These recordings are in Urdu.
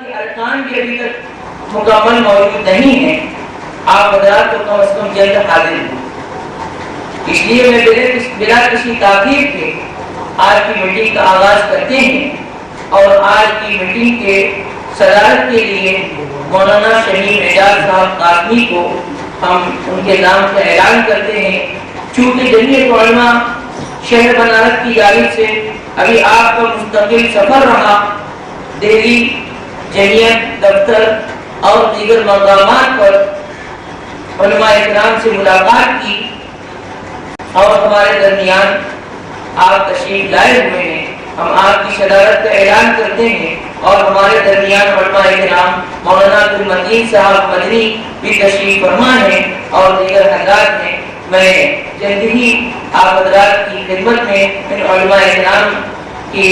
کے ارکان بھی ابھی تک مکمل موجود نہیں ہیں، آپ حضرات کو کم از کم جلد حاضر ہوں۔ اس لیے میں بلا کسی تاخیر کے آج کی میٹنگ کا آغاز کرتے ہیں، اور آج کی میٹنگ کے صدارت کے لیے مولانا شہید اعجاز صاحب قاسمی کو ہم ان کے نام کا اعلان کرتے ہیں۔ چونکہ جمعیت علماء شہر بنارس کی جانب سے ابھی آپ کا مستقل سفر رہا، دہلی جمعیت دفتر اور دیگر مقامات پر علماء اکرام سے ملاقات کی، اور ہمارے درمیان آپ تشریف لائے ہوئے ہیں۔ ہم آپ کی صدارت کا اعلان کرتے ہیں، اور ہمارے درمیان علماء اکرام مولانا عبدالمتین صاحب مدنی بھی تشریف فرما ہیں اور دیگر حضرات ہیں۔ میں جلد ہی آپ حضرات کی خدمت میں ان علماء اکرام کے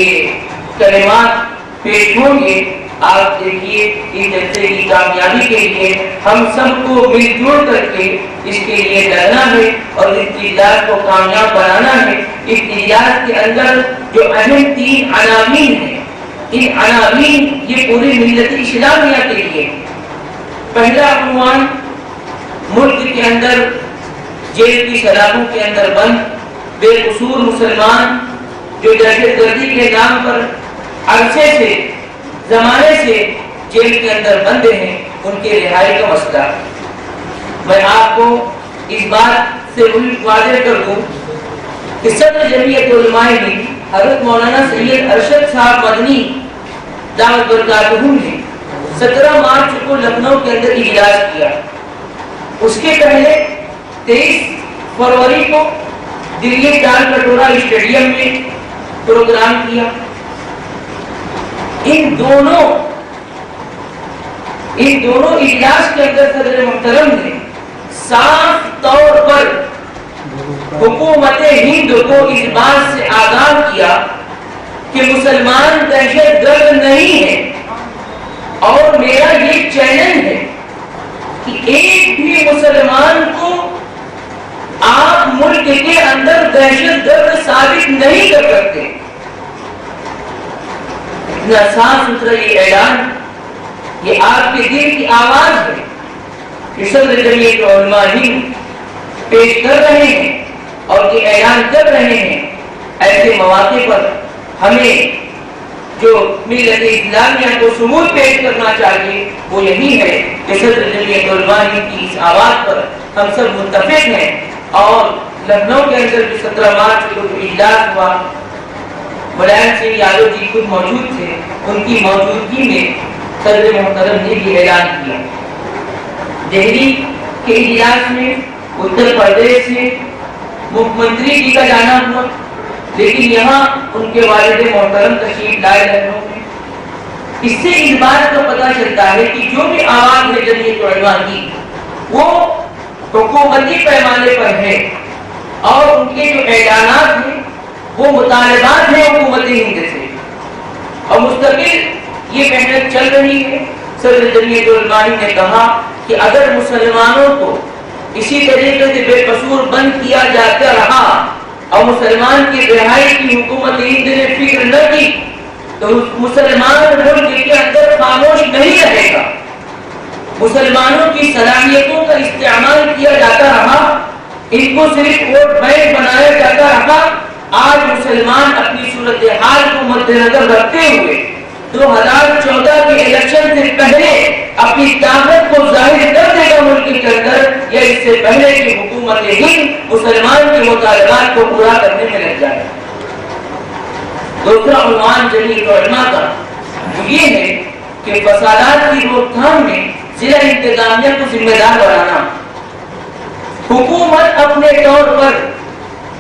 کلمات پیش ہوں گے۔ آپ دیکھیے اس جلسے کی کامیابی کے لیے ہم سب کو مل جل کر کے اس کے لیے لڑنا ہے اور اس اجلاس کو کامیاب بنانا ہے۔ اس اجلاس کے اندر جو اہم 3 عناوین ہیں، ان عناوین یہ پوری ملت اسلامیہ کے لیے۔ پہلا عنوان، ملک کے اندر جیل کی سلاخوں کے اندر بند بے قصور مسلمان جو دہشت گردی کے نام پر عرصے سے زمانے سے جیل کے اندر بند ہیں، ان کے رہائی کا مسئلہ۔ میں آپ کو اس بات سے واضح کر دوں کہ صدر جمعیت علماء ہند حضرت مولانا سید ارشد صاحب مدنی دعوت برکاتہ نے 17 مارچ کو لکھنؤ کے اندر اجلاس کیا۔ اس کے پہلے 23 فروری کو دلی ڈال کٹورا اسٹیڈیم میں پروگرام کیا۔ ان دونوں اجلاس کے اندر صدر محترم نے صاف طور پر حکومت ہند کو اس بات سے آگاہ کیا کہ مسلمان دہشت گرد نہیں ہے، اور میرا یہ چیلنج ہے کہ ایک بھی مسلمان کو آپ ملک کے اندر دہشت گرد ثابت نہیں کر سکتے۔ اتنا صاف ستھرا یہ اعلان، یہ آپ کے دل کی آواز ہے کہ صدر جمعیت علماء ہند پیش کر رہے ہیں اور یہ اعلان کر رہے ہیں۔ ایسے مواقع پر ہمیں جو ملت اسلامیہ کو ثبوت پیش کرنا چاہیے وہ یہی ہے کہ صدر جمعیت علماء ہند کی اس آواز پر ہم سب متفق ہیں۔ اور لکھنؤ کے اندر جو 17 مارچ کو جو اجلاس ہوا، ملائم سنگھ یادو جی خود موجود تھے، ان کی موجودگی میں صدر محترم نے یہ اعلان کیا۔ دہلی کے اجلاس میں اتر پردیش سے مکھ منتری جی کا جانا ہوا، لیکن یہاں ان کے والد محترم تشریف لائے لکھنؤ میں۔ اس سے اس بات کا پتہ چلتا ہے کہ جو بھی آواز ہے جمعیت علماء کی وہ حکومتی پیمانے پر ہے، اور ان کے جو اعلانات ہیں وہ مطالبات ہیں حکومت ہند سے، اور مستقل یہ محنت چل رہی ہے۔ صدر جمعیت علماء نے کہا کہ اگر مسلمانوں کو اسی طریقے سے بے قصور بند کیا جاتا رہا اور مسلمان کی رہائی کی حکومت ہند نے فکر نہ کی تو مسلمان ملک کے اندر خاموش نہیں رہے گا۔ مسلمانوں کی صلاحیتوں کا استعمال کیا جاتا رہا، ان کو صرف ووٹ بینک بنایا جاتا رہا۔ آج مسلمان اپنی صورتحال کو مد نظر رکھتے ہوئے 2014 کے الیکشن سے پہلے اپنی طاقت کو ظاہر کر دے گا ملک کے اندر، یا اس سے پہلے کہ حکومت ہند مسلمان کے مطالبات کو پورا کرنے میں لگ جائے۔ دوسرا عنوان جمعیت علماء کا یہ ہے کہ فسادات کی روک تھام میں ضلع انتظامیہ کو ذمہ دار بنانا۔ حکومت اپنے طور پر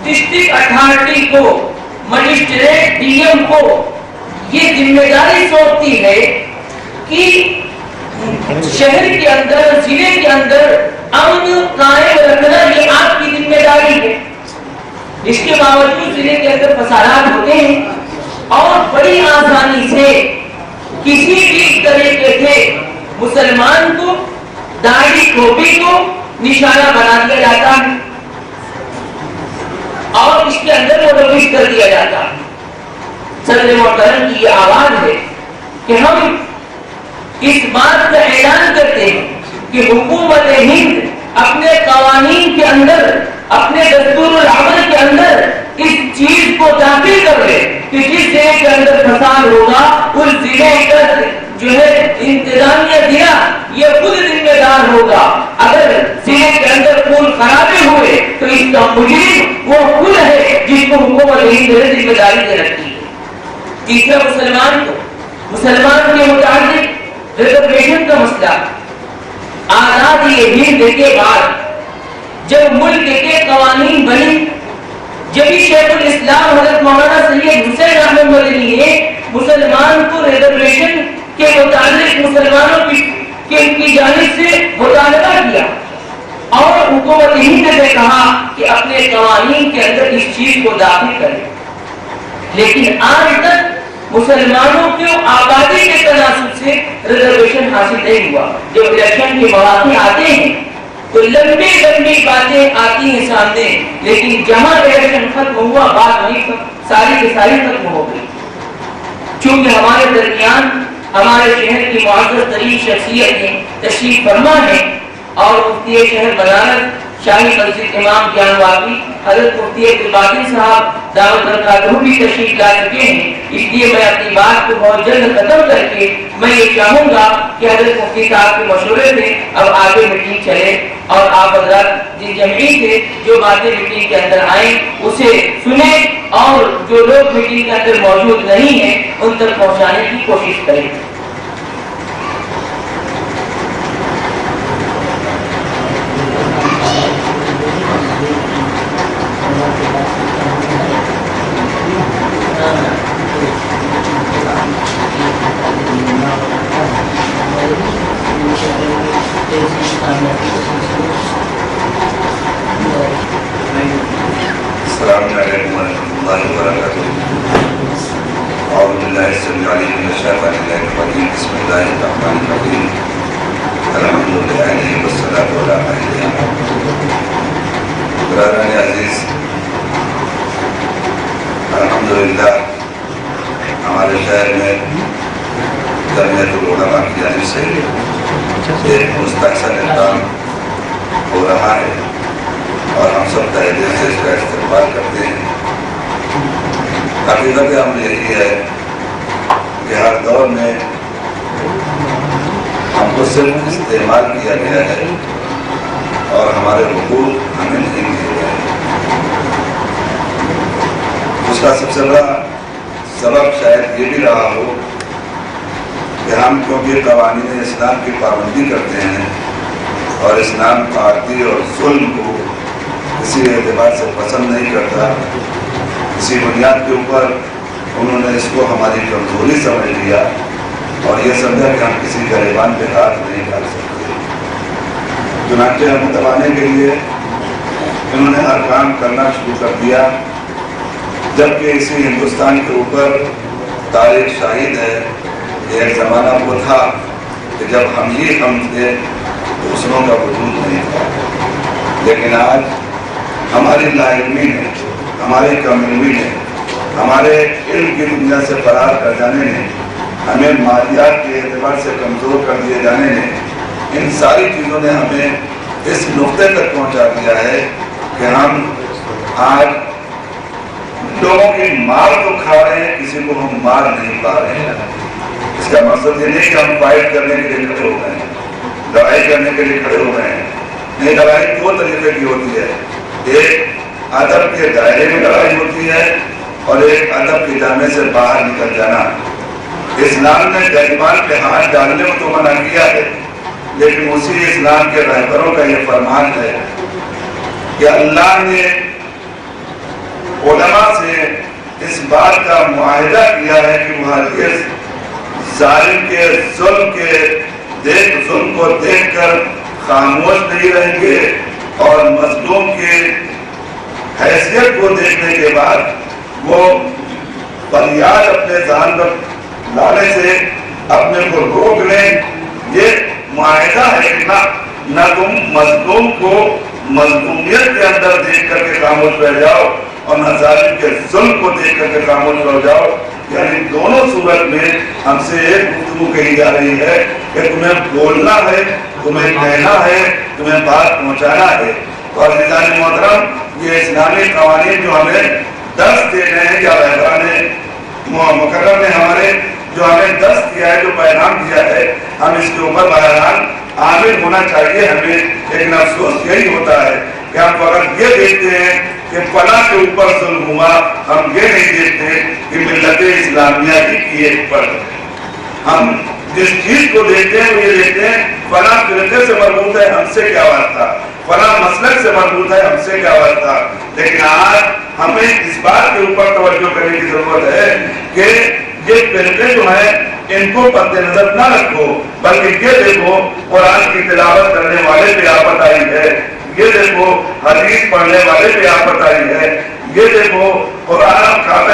ڈسٹرکٹ اتھارٹی کو، مجسٹریٹ ڈی ایم کو یہ ذمہ داری سونپتی ہے کہ شہر کے اندر، ضلع کے اندر امن قائم رکھنا یہ آپ کی ذمہ داری ہے۔ اس کے باوجود ضلع کے اندر فسادات ہوتے ہیں، اور بڑی آسانی سے کسی بھی طریقے سے مسلمان کو، داڑھی ٹوپی کو نشانہ بنا دیا جاتا ہے، اور اس کے اندر مدوش کر دیا جاتا ہے۔ صدر محترم کی یہ آواز ہے کہ ہم اس بات کا اعلان کرتے ہیں کہ حکومت ہند اپنے قوانین کے اندر، اپنے دستور العمل کے اندر اس چیز کو داخل کر لے کہ جس ضلع کے اندر فساد ہوگا اس ضلع کا جو ہے انتظامیہ ضلع یہ خود ذمہ دار ہوگا. اگر ضلع کے اندر خون خرابے ہوئے تو اس کا مجرم وہ خود ہے جس کو حکومت ہند نے ذمہ داری دے رکھی ہے. تیسرا مسلمان کے متعلق ریزرویشن کا مسئلہ. آزادی ہند کے بعد جب ملک کے قوانین بنی، جبھی شیخ الاسلام حضرت مولانا سید حسین احمد مدنی نے مسلمان کو ریزرویشن کے متعلق مسلمانوں کی جانب سے مطالبہ کیا اور حکومت ہند نے کہا کہ اپنے قوانین کے اندر اس چیز کو داخل کریں. لیکن آج تک مسلمانوں کو آبادی کے تناسب سے ریزرویشن حاصل نہیں ہوا. جب الیکشن کے مواقع آتے ہیں تو لمبی باتیں آتی ہیں سامنے، لیکن جہاں الیکشن ختم ہوا بات وہی ساری کی ساری ختم ہو گئی. چونکہ ہمارے درمیان ہمارے شہر کی معزز ترین شخصیتیں تشریف فرما ہے اور مفتی شہر بنارس شاہی مسجد امام جان واقعی حضرت مفتی عبدالباقی صاحب دعوت برکاتہ بھی تشریف لا چکے ہیں. اس لیے میں اپنی بات کو بہت جلد ختم کر کے میں یہ چاہوں گا کہ حضرت مفتی صاحب کے مشورے سے اب آگے میٹنگ چلے اور آپ حضرات جن جمعی سے جو باتیں میٹنگ کے اندر آئیں اسے سنیں اور جو لوگ میٹنگ کے اندر موجود نہیں ہیں ان تک پہنچانے کی کوشش کریں. السلام علیکم ورحمۃ اللہ وبرکاتہ. اعوذ باللہ السمیع العلیم من الشیطان الرجیم. بسم اللہ الرحمن الرحیم. الحمد للہ والصلاۃ والسلام علی برادران عزیز، الحمدللہ ہمارے شہر میں جمعیت العلماء کی جانب سے ایک مستقل اقدام ہو رہا ہے اور ہم سب تہہ دل سے اس کا استقبال کرتے ہیں. حقیقت عمل یہی ہے کہ ہر دور میں ہم کو صرف استعمال کیا گیا ہے اور ہمارے حقوق ہمیں نہیں دیے گئے. اس کا سب سے بڑا سبب شاید یہ بھی رہا ہو کہ ہم کیونکہ قوانین اسلام کی پابندی کرتے ہیں اور اسلام تعدی اور ظلم کو کسی اعتبار سے پسند نہیں کرتا، اسی بنیاد کے اوپر انہوں نے اس کو ہماری کمزوری سمجھ لیا اور یہ سمجھا کہ ہم کسی غریبان پہ ہاتھ نہیں ڈال سکتے. چنانچہ ہم دبانے کے لیے انہوں نے ہر کام کرنا شروع کر دیا، جبکہ اسی ہندوستان کے اوپر تاریخ شاہد ہے. ایک زمانہ وہ تھا کہ جب ہم تھے دوسروں کا وجود نہیں تھا، لیکن آج ہماری لا علمی نے، ہماری کم علمی نے، ہمارے علم کی دنیا سے فرار کر جانے نے، ہمیں مالیات کے اعتبار سے کمزور کر دیے جانے نے، ان ساری چیزوں نے ہمیں اس نقطے تک پہنچا دیا ہے کہ ہم آج لوگوں کی مار تو کھا رہے ہیں، کسی کو ہم مار نہیں پا رہے ہیں. اس کا مقصد یہ نہیں کہ ہم فائٹ کرنے کے لیے کھڑے ہو گئے ہیں، لڑائی کرنے کے لیے کھڑے ہو گئے ہیں. نہیں، لڑائی دو طریقے کی ہوتی ہے. ایک ادب کے دائرے میں لڑائی ہوتی ہے اور ایک ادب کے جامے سے باہر نکل جانا. اسلام نے غریبان پہ ہاتھ ڈالنے کو تو منع کیا ہے، لیکن اسی اسلام کے رہبروں کا یہ فرمان ہے کہ اللہ نے علماء سے اس بات کا معاہدہ کیا ہے کہ وہ ہرگز ظالم کے ظلم کو دیکھ کر خاموش نہیں رہیں گے اور مظلوم کی حیثیت کو دیکھنے کے بعد وہ فریاد اپنے ذہن پر لانے سے اپنے کو روک لیں. یہ معاہدہ ہے کہ نہ تم مظلوم کو مظلومیت کے اندر دیکھ کر کے خاموش رہ جاؤ اور نہ ظالم کے ظلم کو دیکھ کر کے خاموش ہو جاؤ. یعنی دونوں صورت میں ہم سے ایک گفتگو کہی جا رہی ہے کہ تمہیں بولنا ہے، تمہیں کہنا ہے، تمہیں بات پہنچانا ہے۔ اور عزیزان محترم، یہ اسلامی قوانین جو ہمیں درس دے رہے ہیں یا رہبران مقرر نے ہمارے جو ہمیں درس دیا ہے، جو پیغام دیا ہے، ہم اس کے اوپر بہرحال عامل ہونا چاہیے ہمیں۔ لیکن افسوس یہی ہوتا ہے کہ ہم فقط یہ دیکھتے ہیں کہ فلاں کے اوپر ظلم ہوا، ہم یہ نہیں دیکھتے کہ ملت اسلامیہ کی ایک فرد ہے۔ ہم جس چیز کو دیکھتے ہیں وہ یہ دیکھتے ہیں فلاں فرقے سے مربوط ہے، ہم سے کیا واسطہ، فلاں مسلک سے مربوط ہے، ہم سے کیا واسطہ۔ لیکن آج ہمیں اس بات کے اوپر توجہ کرنے کی ضرورت ہے کہ یہ فرقے جو ہیں ان کو پد نظر نہ رکھو، بلکہ یہ دیکھو قرآن کی تلاوت کرنے والے پہ آفت آئی ہے، یہ دیکھو حدیث پڑھنے والے پہ آفت آئی ہے، یہ دیکھو قرآن کعبہ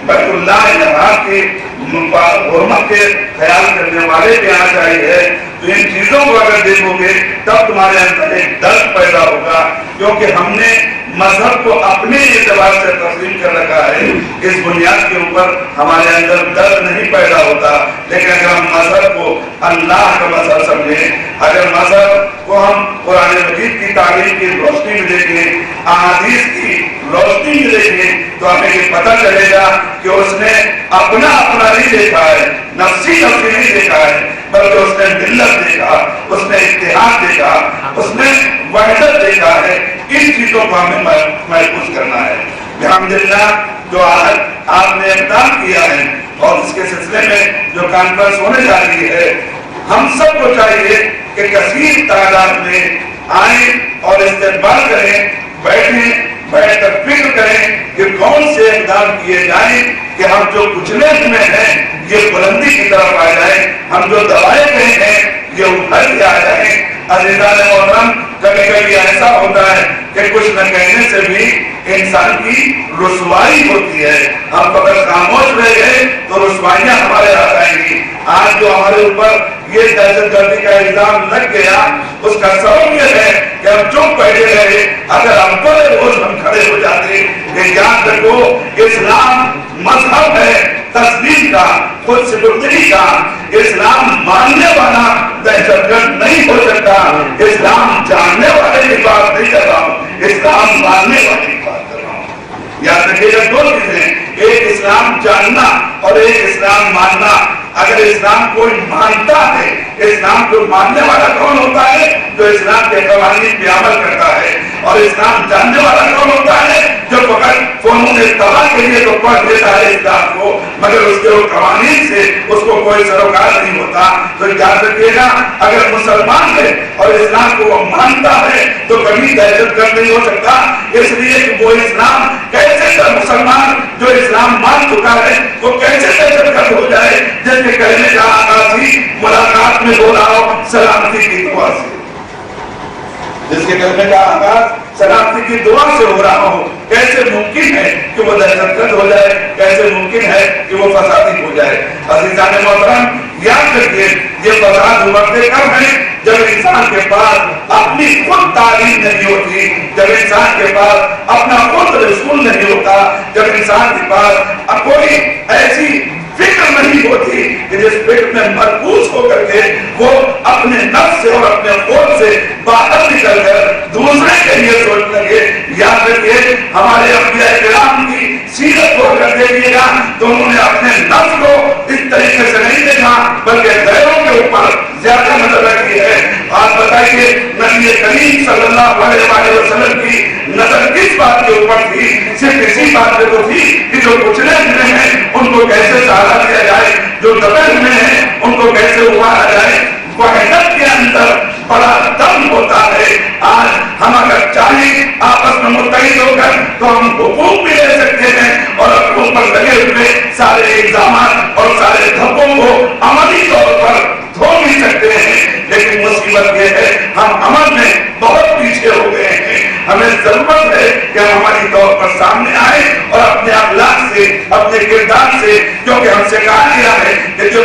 بیت اللہ یہاں کی حرمت کے خیال کرنے والے پہ آ جائی ہے۔ تو ان چیزوں کو اگر دیکھو گے تب تمہارے اندر ایک درد پیدا ہوگا، کیونکہ ہم نے مذہب کو اپنے اعتبار سے تسلیم کر رکھا ہے۔ اس بنیاد کے اوپر ہمارے اندر درد نہیں پیدا ہوتا۔ لیکن اگر ہم مذہب کو اللہ کا مذہب سمجھیں، اگر مذہب کو ہم قرآن مجید کی تعلیم کی روشنی میں دیکھیں، احادیث کی روشنی میں دیکھیں، تو ہمیں یہ پتہ چلے گا کہ اس نے اپنا نہیں دیکھا ہے، نفسی نہیں دیکھا ہے، بلکہ اس نے ملت دیکھا، اس نے اتحاد دیکھا، اس نے وحدت دیکھا ہے۔ ان چیزوں کو ہمیں محفوظ کرنا ہے۔ الحمدللہ جو آج آپ نے اقدام کیا ہے اور اس کے سلسلے میں جو کانفرنس ہونے جا رہی ہے، ہم سب کو چاہیے کہ کثیر تعداد میں آئیں اور استقبال کریں، بیٹھیں، بیٹھ کر فکر کریں کہ کون سے اقدام کیے جائیں کہ ہم جو کچلے میں ہیں یہ بلندی کی طرف آ جائیں، ہم جو دبائے گئے ہیں یہ ابھر کے آ جائیں۔ عزیزان محترم، کبھی کبھی ایسا ہوتا ہے کہ کچھ نہ کہنے سے بھی انسان کی رسوائی ہوتی ہے۔ ہم اگر خاموش رہ گئے تو رسوائیاں ہمارے ہاتھ آئیں گی۔ آج جو ہمارے اوپر یہ دہشت گردی کا الزام لگ گیا، اس کا سبب یہ ہے کہ ہم چپ بیٹھے رہے۔ اگر ہم پر روز ہم کھڑے ہو جاتے کہ یاد رکھو اسلام مذہب ہے تسلیم کا، خود سپردگی کا۔ اسلام ماننے والا دہشت گرد نہیں ہو سکتا۔ اسلام جاننے والے کی بات نہیں کر رہا ہوں، اسلام ماننے والے کی بات کر رہا ہوں۔ یاد رکھیے گا دو چیزیں، ایک اسلام جاننا اور ایک اسلام ماننا۔ اگر اسلام کوئی مانتا ہے، اسلام کو ماننے والا کون ہوتا ہے؟ جو اسلام کے قوانین پہ عمل کرتا ہے۔ اور اسلام جاننے والا کون ہوتا ہے؟ جو فقط فنون طبع کے لیے تو پڑھ لیتا ہے اسلام کو، مگر اس کے قوانین سے اس کو کوئی سروکار نہیں ہوتا۔ تو یاد رکھیے گا اگر مسلمان ہے اور اسلام کو وہ مانتا ہے تو کبھی دہشت گرد نہیں ہو سکتا۔ اس لیے کہ وہ اسلام کیسے مسلمان جو اسلام مان چکا ہے وہ کیسے دہشت گرد ہو جائے؟ جس کے کلمے کا آغاز ہی ملاقات میں ہو رہا ہو سلامتی کی دعا سے، جس کے کلمے کا آغاز سلامتی کی دعا سے ہو رہا ہو، کیسے ممکن ہے کہ وہ دہشت گرد ہو جائے؟ کیسے ممکن ہے کہ وہ فسادی ہو جائے؟ عزیزان محترم، یاد رکھیے یہ فساد ابھرتے کب ہیں؟ جب انسان کے پاس اپنی خود تعلیم نہیں ہوتی، جب انسان کے پاس اپنا خود رسول نہیں ہوتا، جب انسان کے پاس کوئی ایسی فکر نہیں ہوتی کہ جس فکر میں مرکوز ہو کر کے وہ اپنے نفس سے اور اپنے خود سے باہر نکل کر دوسرے کے لیے سوچ لگے۔ یاد رکھیے ہمارے انبیاء کرام کی سیرت کو اگر دیکھیے گا تو انہوں نے اپنے نفس کو اس طریقے سے نہیں دیکھا بلکہ غیروں کے اوپر زیادہ نظر رکھی ہے۔ آپ بتائیے نبی کریم صلی اللہ علیہ وسلم کی نظر کس بات کے اوپر تھی؟ صرف اسی بات پہ تو تھی کہ جو کچلے ہوئے ہیں ان کو کیسے سہارا دیا جائے، جو دبے ہوئے ہیں ان کو کیسے ابھارا جائے۔ وحدت کے اندر بڑا دم ہوتا ہے۔ آج ہم اگر چاہیں آپس میں متحد ہو کر تو ہم حقوق بھی لے سکتے ہیں اور اپنوں پر لگے ہوئے سارے الزامات اور سارے دھبوں کو عملی طور پر دھو بھی سکتے ہیں۔ لیکن مصیبت یہ ہے ہم عمل میں بہت پیچھے ہو گئے ہیں۔ ہمیں ضرورت ہے کہ ہم عملی طور پر سامنے آئیں اور اپنے اخلاق سے، اپنے کردار سے، کیونکہ ہم سے کہا گیا ہے کہ جو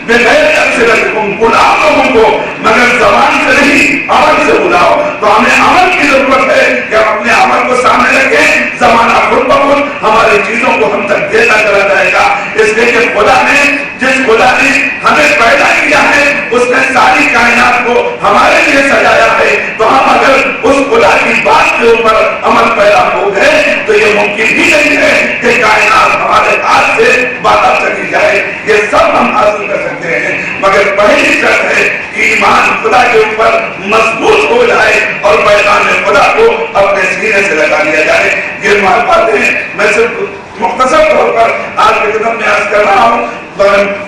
بغیر اکثرتکم بلاؤ لوگوں کو مگر زبان سے نہیں عمل سے بلاؤ۔ تو ہمیں عمل کی ضرورت ہے کہ ہم اپنے عمل کو سامنے رکھیں۔ زمانہ خود بخود ہماری چیزوں کو ہم تک دیتا چلا جائے گا۔ اس لیے کہ خدا نے جس خدا نے ہمیں پیدا ہم حاصل کر سکتے ہیں، مگر پہلی شرط ہے کہ ایمان خدا کے اوپر مضبوط ہو جائے اور پیغام خدا کو اپنے سینے سے لگا لیا جائے۔ یہ باتیں میں صرف مختصر طور پر آج کے قدم میں عرض کر رہا ہوں،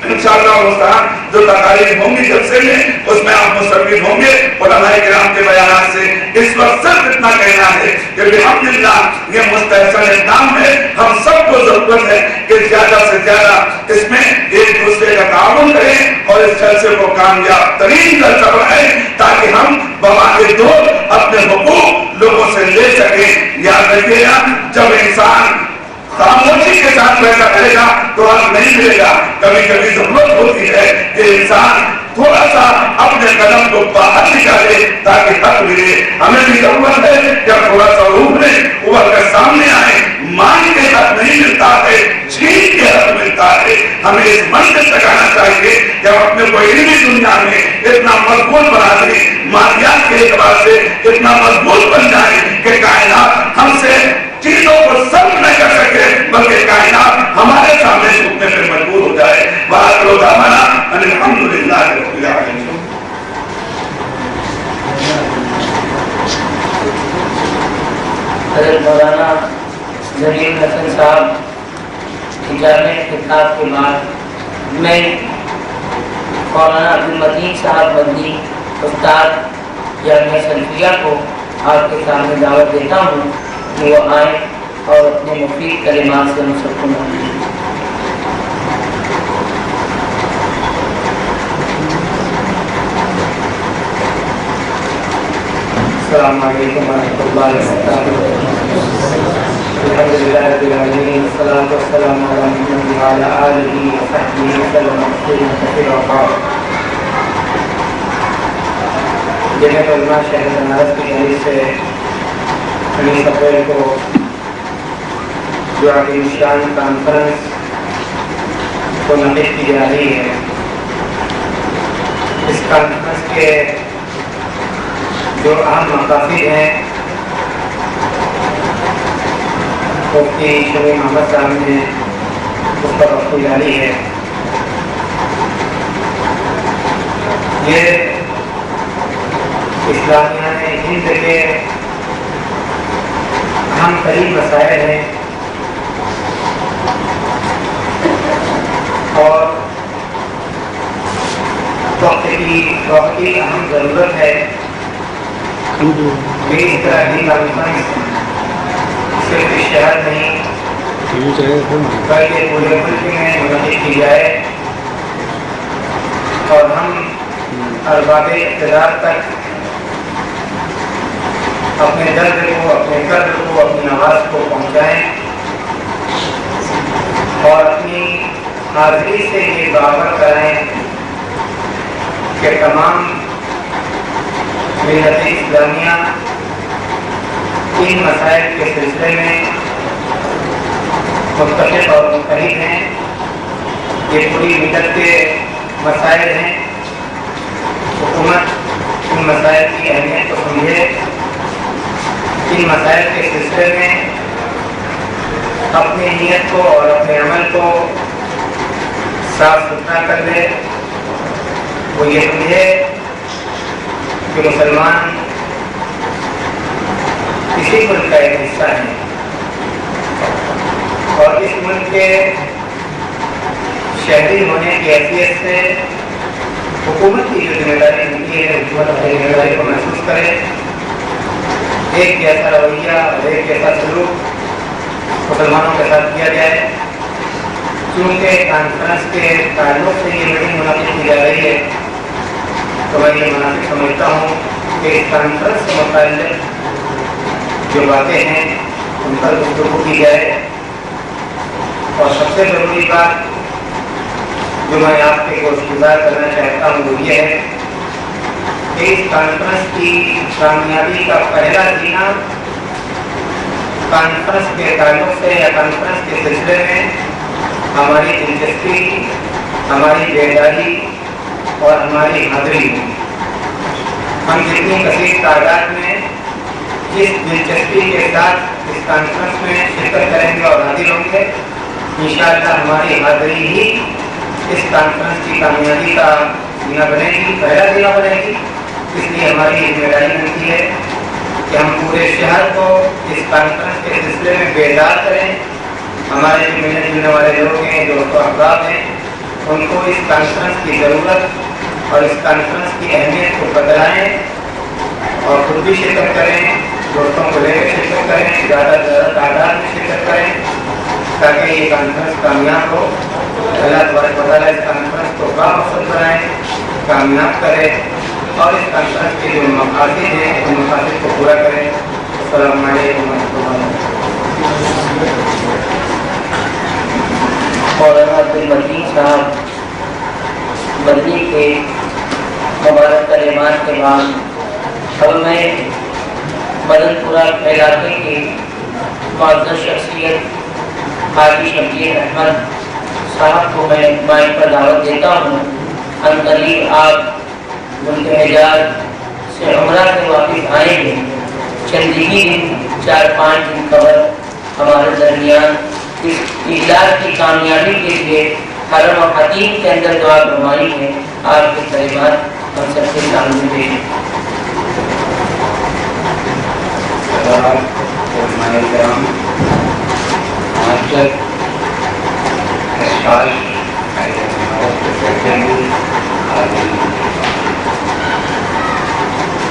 انشاءاللہ جو تقاریر ہوں گی جلسے میں اس میں آپ مستفید ہوں گے علماء کرام کے بیانات سے۔ اس وقت صرف اتنا کہنا ہے کہ الحمدللہ یہ مستحسن اقدام ہے، ہم سب کو ضرورت ہے کہ زیادہ سے زیادہ اس میں ایک دوسرے کا تعاون کریں اور اس جلسے کو کامیاب ترین جلسہ بنائیں تاکہ ہم بواقع دور اپنے حقوق لوگوں سے لے سکیں۔ یاد رکھیے گا جب انسان خاموشی کے ساتھ پیسہ کرے گا تو حق نہیں ملے گا۔ کبھی کبھی ضرورت ہوتی ہے کہ انسان تھوڑا سا اپنے قدم کو باہر نکالے تاکہ حق ملے۔ ہمیں بھی ضرورت ہے کہ تھوڑا سا روح لیں، ابھر کر سامنے آئے۔ مان کے حق نہیں ملتا ہے، چھین کے حق ملتا ہے۔ ہمیں اس منزل تک آنا چاہیے کہ ہم اپنے کو علمی دنیا میں اتنا مضبوط بنا دیں، مادیات کے اعتبار سے اتنا مضبوط بن جائے کہ کائنات ہم سے چیزوں کو سب نہ کر سکے بلکہ کائنات ہمارے سامنے جھکنے پہ مجبور ہو جائے۔ وآخر دعوانا ان الحمدللہ رب العالمین۔ حضرت مولانا ظہیر حسن صاحب کی جامع خطاب کے بعد میں مولانا عبدالمتین صاحب بندی استاد جامعہ سلفیہ کو آپ کے سامنے دعوت دیتا ہوں کہ وہ آئیں اور اپنے مفید کلمات سے ہم سب کو مدد۔ السلام علیکم ورحمۃ اللہ وبرکاتہ۔ الحمدللہ رب العالمین والصلاۃ والسلام علی محمد وعلی آلہ وصحبہ وسلم تسلیما کثیرا۔ جناب علماء شہر بنارس کی جانب سے 19 اپریل کو جو عظیم شان کانفرنس کو منعقد کی جا رہی ہے، اس کانفرنس کے جو اہم مقاصد ہیں مفتی شمیم احمد صاحب نے اس پر وقت جاری ہے۔ یہ اسلامیہ ہند کے اہم ترین مسائل ہیں اور وقت کی اہم ضرورت ہے کہ اس طرح کی کانفرنس صرف اس شہر نہیں بلکہ پورے ملک میں منعقد کی جائے اور ہم ارباب اقتدار تک اپنے درد کو، اپنے قدر کو، اپنی آواز کو پہنچائیں اور اپنی حاضری سے یہ باور کریں کہ تمام ملت اسلامیہ ان مسائل کے سلسلے میں متفق اور متحد ہیں۔ یہ پوری ملت کے مسائل ہیں۔ حکومت ان مسائل کی اہمیت کو سمجھے، ان مسائل کے سلسلے میں اپنی نیت کو اور اپنے عمل کو صاف ستھرا کر لے۔ وہ یہ سمجھے کہ مسلمان کسی ملک کا ایک حصہ ہے اور اس ملک کے شہری ہونے کی حیثیت سے حکومت کی جو ذمہ داری ہوتی ہے، حکومت اپنی ذمہ داری کو محسوس کرے، ایک جیسا رویہ اور ایک جیسا سلوک مسلمانوں کے ساتھ کیا جائے۔ چونکہ کانفرنس کے تعلق سے یہ میٹنگ منعقد کی جا رہی ہے تو میں یہ مناسب سمجھتا ہوں کہ اس کانفرنس سے متعلق جو باتیں ہیں ان پر گفتگو کی جائے۔ اور سب سے ضروری بات جو میں آپ کے گوش گزار کرنا چاہتا ہوں وہ یہ ہے کہ اس کانفرنس کی کامیابی کا پہلا زینہ کانفرنس کے تعلق سے یا کانفرنس کے سلسلے میں ہماری دلچسپی، ہماری بیداری اور ہماری حاضری ہے۔ ہم جتنی کثیر تعداد میں جس دلچسپی کے ساتھ اس کانفرنس میں شرکت کریں گے اور حاضر ہوں گے، انشاءاللہ ہماری حاضری ہی اس کانفرنس کی کامیابی کا زینہ بنے گی، پہلا زینہ بنے گی۔ اس لیے ہماری ذمہ داری بنتی ہے کہ ہم پورے شہر کو اس کانفرنس کے سلسلے میں بیدار کریں۔ ہمارے جو ملنے جلنے والے لوگ ہیں، دوست و احباب ہیں، ان کو اس کانفرنس کی ضرورت اور اس کانفرنس کی اہمیت کو بتلائیں اور خود بھی شرکت کریں، دوستوں کو لے کر شرکت کریں، زیادہ سے زیادہ تعداد میں شرکت کریں تاکہ یہ کانفرنس کامیاب ہو۔ اللہ تبارک و تعالیٰ اس کانفرنس کو بامقصد بنائے، کامیاب کرے اور اس کانفرنس کے جو مقاصد ہیں ان مقاصد کو پورا کرے۔ السلام علیکم ورحمۃ اللہ۔ مولانا عبدالمتین صاحب مدنی کے مبارک کلمات کے بعد اب میں مدن پورہ علاقے کی معزز شخصیت حاجی شبیر احمد صاحب کو میں مائک پر دعوت دیتا ہوں۔ عنقریب آپ ملک حجاز سے عمرہ سے واپس آئے ہیں، چند ہی دن 4-5 دن قبل ہمارے درمیان اس اجلاس کی کامیابی کے لیے حرم و حتیم کے اندر دعا فرمائی ہے۔ آپ کے کلمات ہم سب کے سامنے پیش ہیں۔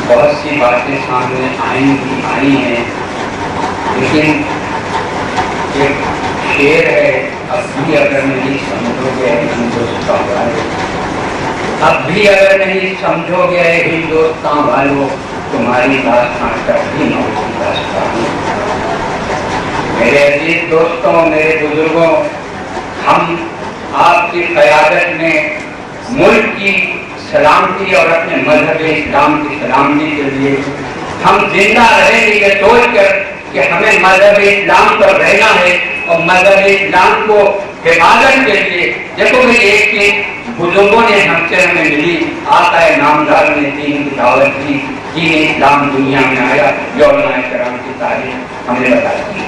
بہت سی باتیں سامنے آئی ہیں، لیکن ایک شعر ہے، اب بھی اگر نہیں سمجھو گے ہندوستان والوں، اب بھی اگر نہیں سمجھو گے ہندوستان والوں، تمہاری داستان کبھی نہ ہوگی داستان۔ میرے عزیز دوستوں، میرے بزرگوں، ہم آپ کی قیادت میں ملک کی سلامتی اور اپنے مذہب اسلام کی سلامتی کے لیے ہم زندہ رہیں گے یہ سوچ کر کہ ہمیں مذہب اسلام پر رہنا ہے اور مذہب اسلام کو حفاظت کے لیے۔ دیکھو میں ایک چیز بزرگوں نے ہمیں ملی، آقا نامدار نے دین کی دعوت دی، دین اسلام دنیا میں آیا، علماء کرام کی تاریخ ہمیں بتا دی،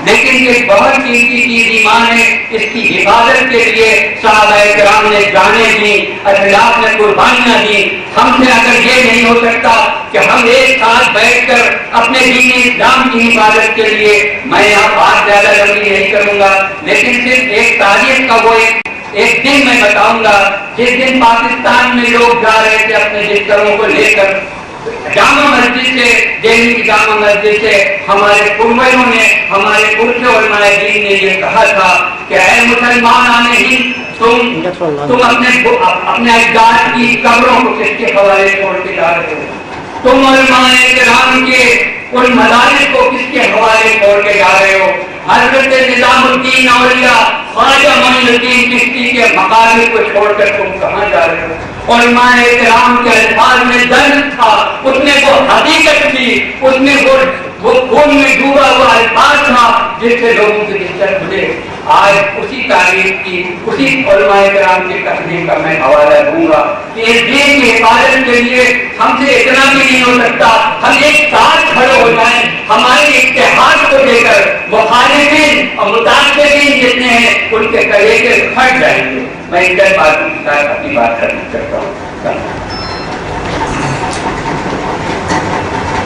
لیکن یہ بہت قیمتی چیز ایمان ہے، اس کی حفاظت کے لیے صحابہ کرام نے جانیں دی، اسلاف نے قربانیاں دی۔ ہم سے اگر یہ نہیں ہو سکتا کہ ہم ایک ساتھ بیٹھ کر اپنے دین اسلام کی حفاظت کے لیے، میں یہاں بات زیادہ لمبی نہیں کروں گا، لیکن صرف ایک تاریخ کا وہ ایک دن میں بتاؤں گا جس دن پاکستان میں لوگ جا رہے تھے اپنے بستروں کو لے کر جامع مسجد سے، دہلی کی جامع مسجد سے ہمارے پرویوں نے، ہمارے پرکھے علماء دین نے یہ کہا تھا کہ اے مسلمان ہند، تم اپنے اجداد کی قبروں کو کس کے حوالے چھوڑ کے جا رہے ہو؟ تم علماء کرام کے ان مدارس کو کس کے حوالے چھوڑ کے جا رہے ہو؟ حضرت نظام الدین اولیاء خواجہ معین الدین چشتی کے مقابر کو چھوڑ کر تم کہاں جا رہے ہو؟ علماء کرام کے الفاظ میں درد تھا، اس میں وہ حقیقت تھی، اس میں وہ خون میں ڈوبا ہوا الفاظ تھا جس سے لوگوں کے دل کھلے۔ آج اسی تاریخ کی، اسی علماء کرام کی تقریر کا میں حوالہ دوں گا کہ اس دین کی حفاظت کے لیے ہم سے اتنا بھی نہیں ہو سکتا، ہم ایک ساتھ کھڑے ہو جائیں، ہمارے اتحاد کو لے کر مخالفین اور متاثرین جتنے ہیں ان کے کلیجے پھٹ جائیں گے۔ میں ان باتوں کے ساتھ اپنی بات کرتا ہوں۔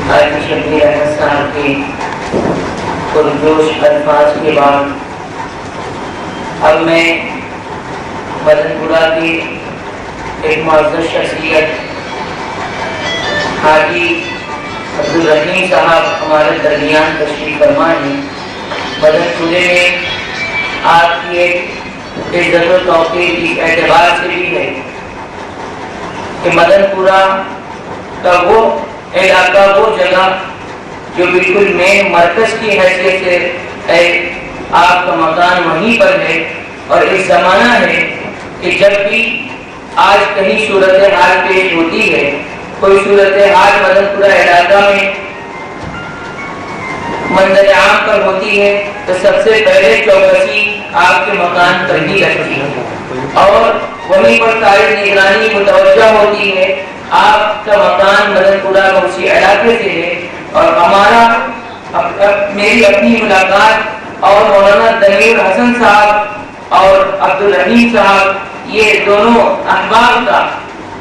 حاجی شبیر احمد صاحب کی پرجوش الفاظ کے بعد اب میں مدن پورہ کی ایک معزز شخصیت حاجی عبدالرحیم صاحب ہمارے درمیان تشریف فرما ہیں۔ مدن پورے میں آپ کی ایک عزت و توقیر اس اعتبار سے بھی ہے کہ مدن پورہ کا وہ علاقہ، وہ جگہ جو بالکل مین مرکز کی حیثیت سے ہے، آپ کا مکان وہیں پر ہے، اور ایک زمانہ ہے کہ جب بھی آج کہیں صورتحال پیش ہوتی ہے، کوئی صورتحال مدن پورہ علاقہ میں منظر عام پر ہوتی ہے تو سب سے پہلے چوکسی آپ کے مکان پر ہی لگتی ہے اور وہیں پر ساری نگرانی متوجہ ہوتی ہے۔ آپ کا مکان مدن پورہ اسی علاقے سے ہے، اور میری اپنی ملاقات اور مولانا دلیر حسن صاحب اور عبدالرحیم صاحب یہ دونوں احباب کا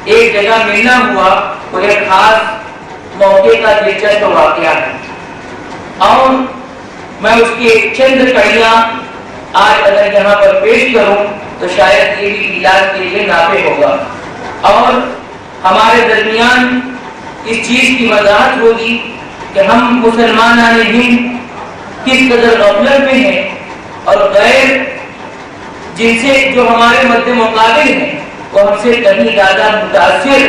ایک جگہ ملنا ہوا وہ ایک خاص موقع کا دلچسپ واقعہ ہے، اور میں اس کی چند کڑیاں آج اگر یہاں پر پیش کروں تو شاید یہ بھی علاج کے لیے نافع ہوگا، اور ہمارے درمیان اس چیز کی وضاحت ہوگی کہ ہم مسلمان ہند کس قدر غفلت میں ہیں، اور غیر جن سے جو ہمارے مد مقابل ہیں وہ ہم سے کہیں زیادہ متاثر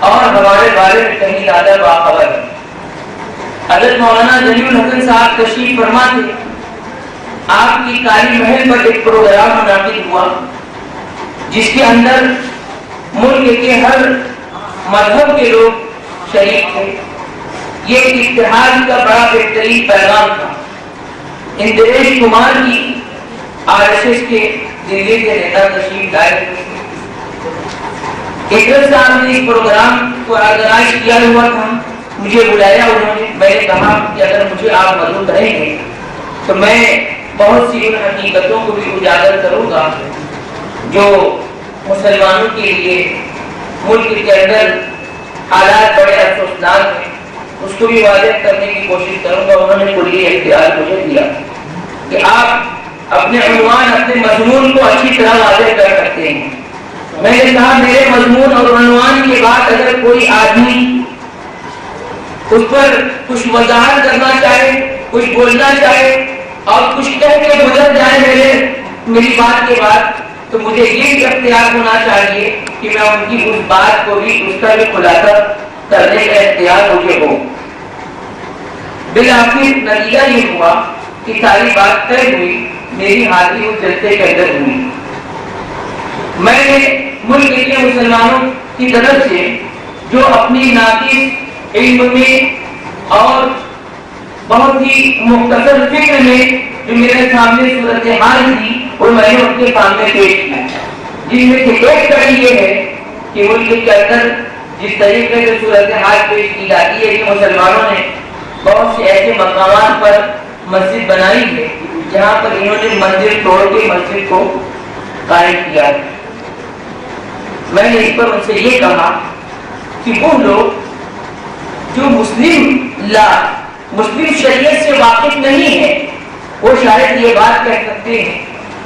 اور ہمارے بارے میں کہیں زیادہ باخبر ہیں۔ حضرت مولانا جلیل الحسن صاحب تشریف فرما تھے، آپ کی کالی محل پر ایک پروگرام منعقد ہوا جس کے اندر ملک کے ہر مذہب کے لوگ شریک تھے۔ یہ اتحاد کا بڑا بہترین پیغام تھا۔ اندریش کمار کی RSS کے دلی کے نیتا تشریف لائے تھے۔ کیکر صاحب نے اس پروگرام کو آرگنائز کیا ہوا تھا، مجھے بلایا انہوں نے، میں نے کہا کہ اگر مجھے آپ مدعو کریں گے تو میں بہت سی ان حقیقتوں کو بھی اجاگر کروں گا جو مسلمانوں کے لیے ملک کے اندر حالات بڑے افسوسناک ہیں، اس کو بھی واضح کرنے کی کوشش کروں گا۔ انہوں نے کلی اختیار مجھے دیا کہ آپ اپنے عنوان اپنے مضمون کو اچھی طرح واضح کر سکتے ہیں۔ میں نے کہا میرے مضمون اور عنوان کے بعد اگر کوئی آدمی اس پر کچھ وضاحت کرنا چاہے، کچھ بولنا چاہے اور کچھ کہہ کے گزر جائے میری بات کے بعد، تو مجھے یہ بھی اختیار ہونا چاہیے کہ میں ان کی اس بات کو بھی، اس کا بھی خلاصہ کرنے کا اختیار مجھے ہو۔ بالآخر نتیجہ یہ ہوا کہ ساری بات طے ہوئی، میری حاضری اس جلسے کے اندر ہوئی۔ میں نے ملک کے مسلمانوں کی طرف سے جو اپنی ناقص علم میں اور بہت ہی مختصر فکر میں جو میرے سامنے صورتحال تھی وہ میں نے ان کے سامنے پیش کی، جن میں سے ایک کڑی یہ ہے کہ ملک کے اندر جس طریقے سے صورتحال پیش کی جاتی ہے کہ مسلمانوں نے بہت سے ایسے مقامات پر مسجد بنائی ہے جہاں پر انہوں نے مندر توڑ کے مسجد کو قائم کیا ہے۔ میں نے اس پر ان سے یہ کہا کہ وہ لوگ جو مسلم شریعت سے واقف نہیں ہے وہ شاید یہ بات کہہ سکتے ہیں،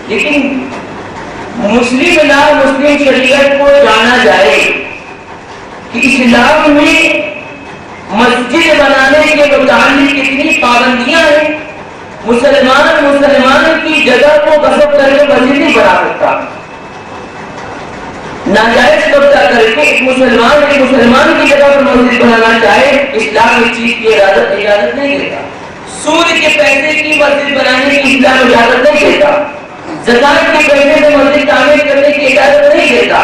لیکن مسلم شریعت کو جانا جائے کہ اسلام میں مسجد بنانے کے متعلق کتنی پابندیاں ہیں۔ مسلمان کی جگہ کو غصب کر کے مسجد نہیں بنا سکتا، ناجائز قبضہ کر کے ایک مسلمان کی جگہ پر مسجد بنانا چاہے، اسلام اس چیز کی اجازت نہیں دیتا۔ سود کے پیسے کی مسجد بنانے کی اسلام اجازت نہیں دیتا، زکات کے پیسے سے مسجد تعمیر کرنے کی اجازت نہیں دیتا۔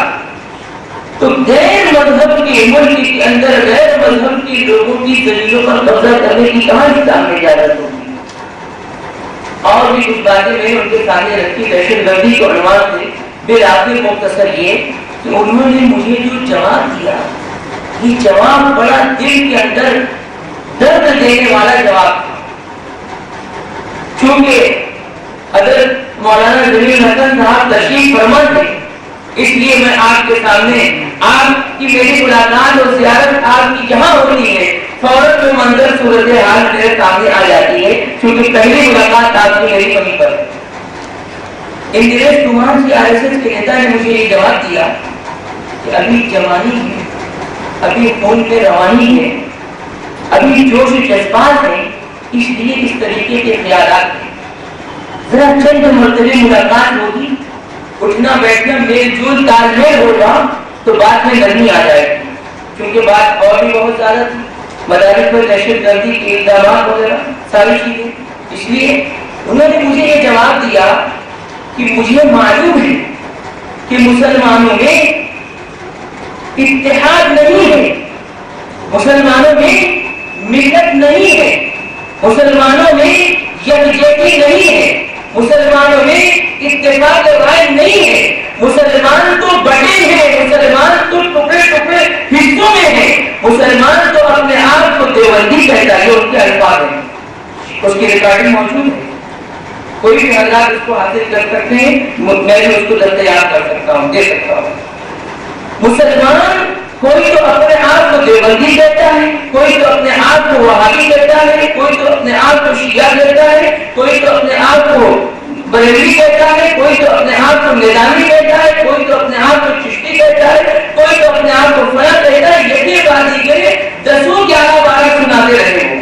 تو غیر مذہب کے ملک کے اندر غیر مذہب کے لوگوں کی زمینوں پر قبضہ کرنے کی کہاں اسلام میں اجازت ہوگی؟ اور بھی کچھ باتیں میں نے ان کے سامنے رکھی دہشت گردی کے عنوان سے۔ بالآخر مختصر یہ کہ انہوں نے مجھے جو جواب دیا یہ جواب بڑا دل کے اندر درد دینے والا جواب تھا، چونکہ حضرت مولانا جلیل الحسن صاحب تشریف فرما تھے، اس لیے میں آپ کے سامنے آپ کی میری ملاقات اور زیارت آپ کی جہاں ہوتی ہے فوراً وہ منظر صورتحال میرے سامنے آ جاتی ہے، کیونکہ پہلی ملاقات آپ کی میری وہیں پر ہے۔ اندریش کمار کی RSS کے نیتا نے مجھے یہ جواب دیا کہ ابھی جوانی ہے، ابھی خون میں روانی ہے، ابھی جوش و جذبات ہیں، اس لیے اس طریقے کے خیالات ہیں، ذرا چند مرتبہ ملاقات ہوگی، اٹھنا بیٹھنا میل جول تال میل ہوگا تو بات میں نرمی آ جائے گی، کیونکہ بات اور بھی بہت زیادہ تھی، مدارس پر دہشت گردی کے الزامات وغیرہ ساری چیزیں۔ اس لیے انہوں نے مجھے یہ جواب دیا کہ مجھے معلوم ہے کہ مسلمانوں میں اتحاد نہیں ہے، مسلمانوں میں ملت نہیں ہے، مسلمانوں میں یکجہتی نہیں ہے، مسلمانوں میں اتفاق رائے نہیں ہے، مسلمان تو بٹے ہیں، مسلمان تو ٹکڑے ٹکڑے حصوں میں ہیں، مسلمان تو اپنے آپ کو دیوبندی کہتا ہے، یہ ان کے الفاظ ہیں، اس کی ریکارڈنگ موجود ہے۔ کوئی بھی حضرات اس کو حاصل کر سکتے ہیں، میں بھی اس کو دستیاب کر سکتا ہوں، دے سکتا ہوں۔ مسلمان کوئی تو اپنے آپ کو دیوبندی کہتا ہے، کوئی تو اپنے آپ کو وہابی کہتا ہے، کوئی تو اپنے آپ کو شیعہ کہتا ہے، کوئی تو اپنے آپ کو بریلوی کہتا ہے، کوئی تو اپنے آپ کو میدانی کہتا ہے، کوئی تو اپنے آپ کو چشتی کہتا ہے، کوئی تو اپنے آپ کو فلاں کہتا ہے۔ یہی بات کے 10 11 12 سناتے رہے ہو،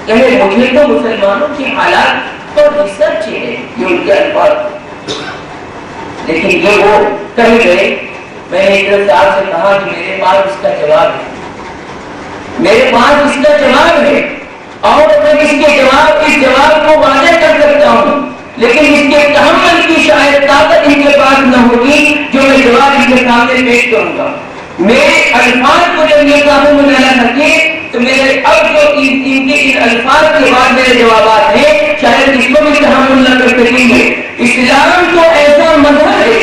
کہے مجھے تو مسلمانوں کی حالات پر ریسرچ ہے، یہ ان کے الفاظ، لیکن یہ وہ کہیں گئے۔ میں نے ایک سے آپ سے کہا کہ میرے پاس اس کا جواب ہے، میرے پاس اس کا جواب ہے، اور میں اس جواب کو واضح کر سکتا ہوں، لیکن اس کے تحمل کی شاید طاقت ان کے پاس نہ ہوگی جو میں جواب ان کے سامنے پیش کروں گا۔ میرے الفاظ کو جب یہ قابو میں نہ سکے تو میرے اب جو ان الفاظ کے بعد میرے جوابات ہیں شاید اس کو بھی تحمل نہ کر سکیں گے۔ اسلام تو ایسا مذہب ہے،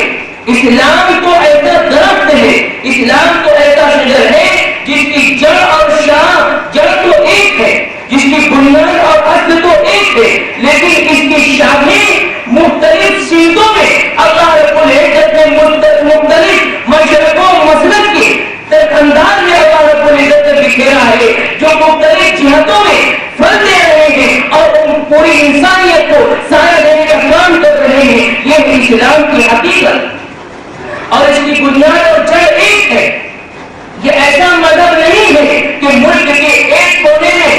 اسلام تو ایسا درخت ہے، اسلام تو ایسا شجر ہے جس کی جڑ اور شاخ، جڑ تو ایک ہے، جس کی بنیاد اور اصل تو ایک ہے، لیکن اس کی شاخیں مختلف سمتوں میں اللہ رب العزت نے مختلف مشرق و مسلک کے انداز میں اللہ رب العزت نے بکھیرا ہے، جو مختلف جہتوں میں پھل دے رہے ہیں اور پوری انسانیت کو سایہ دینے کا کام کر رہے ہیں۔ یہ اسلام کی حقیقت اور اس کی بنیاد اور جڑ ایک ہے۔ یہ ایسا مذہب نہیں ہے کہ ملک کے ایک کونے میں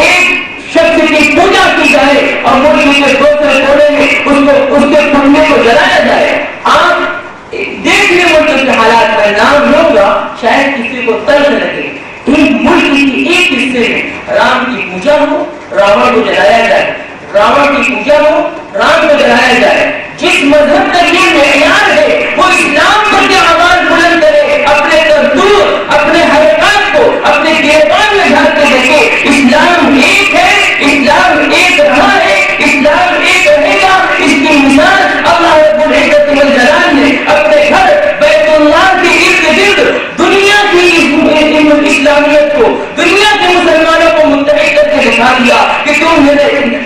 ایک شخص کی پوجا کی جائے اور ملک کے دوسرے کونے میں اس کے پنجے کو جلایا جائے۔ آپ دیکھ لیں ملک کے حالات، میں نام لوں گا شاید کسی کو تلخ لگے، ملک کی ایک حصے میں رام کی پوجا ہو، راون کو جلایا جائے، راون کی پوجا ہو، رام کو جلایا جائے۔ جس مذہب کا یہ معیار ہے وہ اسلام پر کے آواز بلند کرے، اپنے دستور، اپنے حرکات کو اپنے گریبان میں ڈال کے دیکھے۔ اسلام ایک ہے، اسلام ایک رہا ہے، اسلام ایک رہے گا۔ اس کی مثال اللہ رب العزت والجلال نے اپنے گھر بیت اللہ کے ارد گرد دنیا کی اسلامیت کو، دنیا کے مسلمانوں کو متحد کر کے دکھا دیا کہ تم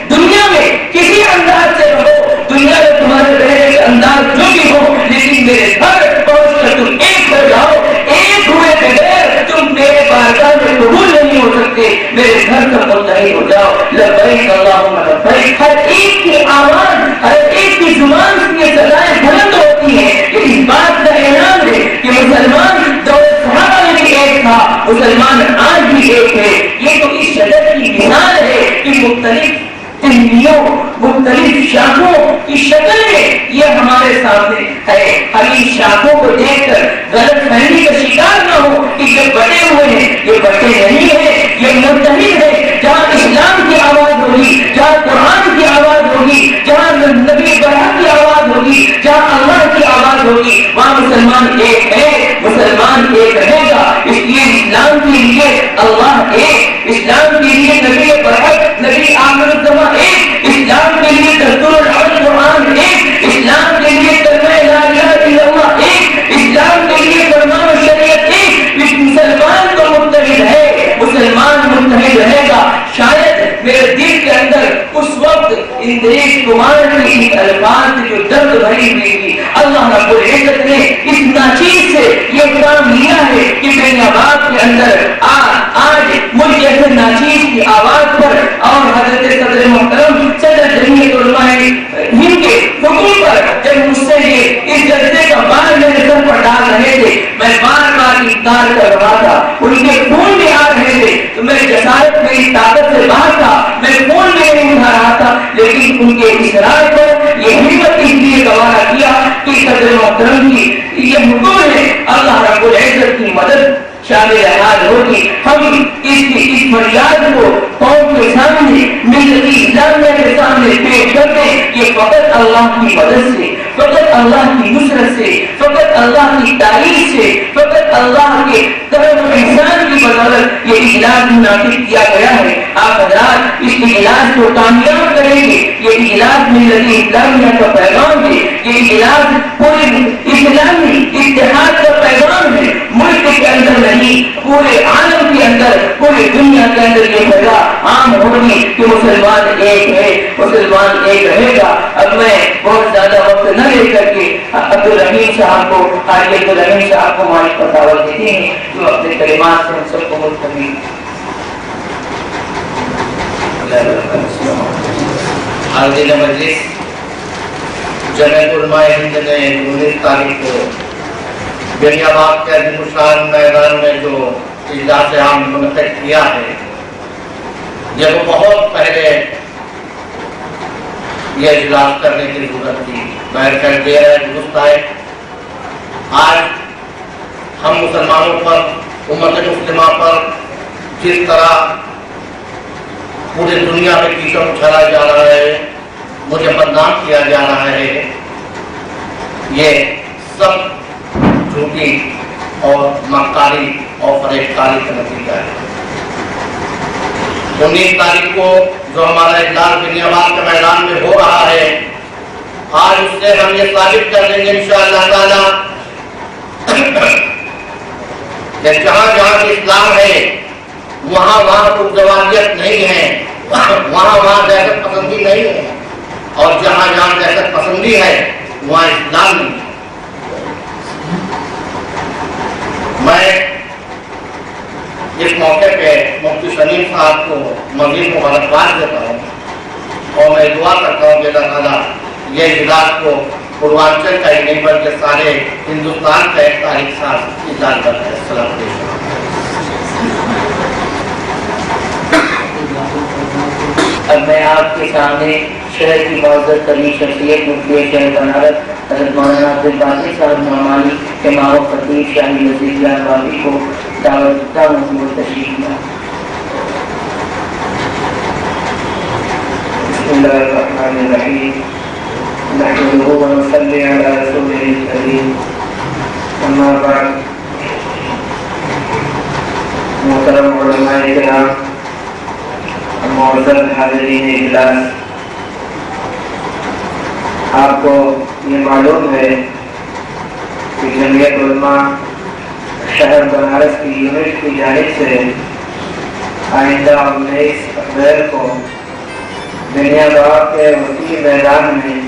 دنیا میں کسی انداز سے رہو، دنیا میں تمہارے رہنے کے انداز جو بھی ہو، لیکن میرے گھر پہنچ کر تم ایک ہو جاؤ۔ ایک ہوئے بغیر تم میرے بارگاہ میں قبول نہیں ہو سکتے، میرے گھر کا متحد ہو جاؤ۔ لبیک اللہم لبیک۔ ہر ایک کی آواز، ہر ایک کی زبان سے یہ سزائیں بلند ہوتی ہیں۔ یہ اس بات کا اعلان ہے کہ مسلمان دور صحابہ میں بھی ایک تھا، مسلمان آج بھی ایک ہے۔ یہ تو اس شجر کی مثال ہے کہ مختلف تنبیوں، مختلف شاخوں کی شکل میں یہ ہمارے سامنے ہے۔ ہم ان شاخوں کو دیکھ کر غلط فہمی کا شکار نہ ہو کہ یہ بٹے ہوئے ہیں، یہ بٹے نہیں ہیں، یہ متحد ہے۔ جہاں اسلام کی آواز ہوگی، جہاں قرآن کی آواز ہوگی، جہاں نبی برحق کی آواز ہوگی، جہاں اللہ کی آواز ہوگی، وہاں مسلمان ایک ہے، مسلمان ایک رہے گا۔ اس لیے اسلام کے لیے اللہ ایک، اسلام کے لیے نبی برحق، نبی آخر الزمان ایک، اسلام کے لیے دستور العمل قرآن ایک، اسلام کے لیے کلمہ لا الہ الا اللہ ایک، اسلام کے لیے فرمان و شریعت ایک۔ اس مسلمان تو متحد ہے، مسلمان متحد رہے گا۔ شاید میرے دل کے اندر اس وقت اندریش کمار کی ان الفاظ جو درد بھری ہوئی تھی، اللہ رب العزت نے اس ناچیز سے یہ کام لیا ہے کہ بین آباد کے اندر آج ملک ایسے ناچیز کی آواز پر اور حضرت صدر محترم صدر جمعیت علماء ہند کے حکم پر جب مجھ سے یہ اس جلسے کا بار میرے سر پر ڈال رہے تھے، میں بار بار انکار کر رہا تھا، ان کے خون بھی آ رہے تھے تو میں جسارت میری طاقت سے باہر تھا، میں خون بھی نہیں اٹھا رہا تھا، لیکن ان کے اصرار پر یہ ہمت اس لیے گوارا کیا کہ صدر محترم کی یہ حکم ہے، اللہ رب العزت کی مدد شامل حال ہوگی۔ ہم اس فریاد کو قوم کے سامنے، ملت اسلامیہ کے سامنے پیش کرتے کہ فقط اللہ کی مدد سے، فقط اللہ کی نصرت سے، فقط اللہ کی تعریف سے، فقط اللہ کے کرم و احسان کی بدولت یہ اجلاس منعقد کیا گیا ہے۔ آپ حضرات اس اجلاس کو کامیاب کریں گے، یہ اجلاس ملت اسلامیہ کا پیغام ہے، یہ اجلاس پورے اسلامی اتحاد کا پیغام ہے، ملک کے اندر نہیں پورے عالم کے اندر، پورے دنیا کے اندر یہ پیغام عام ہوگی کہ مسلمان ایک ہے، مسلمان ایک رہے گا۔ اب میں بہت زیادہ وقت نہ لے کر کے عبدالرحیم صاحب کو، حاجی عبدالرحیم صاحب کو مالک پر دعوت دیتے ہیں جو اپنے کلمات سے ہم سب کو ملتوی۔ حاضرین مجلس، جمعیت علماء ہند نے 19 تاریخ کو بنی آباد کے عظیم الشان میدان میں جو اجلاس عام منعقد کیا ہے، یہ وہ بہت پہلے یہ اجلاس کرنے کی ضرورت تھی، بہر کر دیا ہے درست ہے۔ آج ہم مسلمانوں پر، امت مسلمہ پر جس طرح پوری دنیا میں کیچڑ اچھالا جا رہا ہے، مجھے بدنام کیا جا رہا ہے، یہ سب جھوٹی اور مکاری اور فریب کاری کا نتیجہ ہے۔ 19 تاریخ کو جو ہمارا اجلاس بنی آباد کے میدان میں ہو رہا ہے، آج اس سے ہم یہ ثابت کر دیں گے انشاءاللہ تعالی کہ جہاں جہاں اسلام ہے وہاں پرجوالیت نہیں ہے، وہاں دہشت پسندی نہیں ہے، اور جہاں جہاں دہشت پسندی ہے وہاں اسلام نہیں ہے۔ میں اس موقع پہ مفتی شمیم صاحب کو مزید مبارکباد دیتا ہوں اور میں دعا کرتا ہوں کہ اللہ تعالیٰ یہ اجلاس کو پوروانچل کا ہی نہیں بلکہ سارے ہندوستان کا ایک تاریخ ساز اجلاس کرتا ہے۔ السلام علیکم۔ اب میں آپ کے سامنے شہر کی معزز ترین شخصیت مفتی شہر بنارس حضرت مولانا عبدالباقی صاحب نعمانی کے ماؤ خطیب شاہی وزیر جان بابی کو دعوت دیتا ہوں وہ تشریف لائیں۔ بسم اللہ الرحمن الرحیم، نحمده ونصلی علی رسوله الکریم، اما بعد، محترم علماء کرام، معزز حاضرین اجلاس، آپ کو یہ معلوم ہے کہ جمعیت علماء شہر بنارس کی یونٹ کی جانب سے آئندہ 19 اپریل کو بنی آباد کے وسیع میدان میں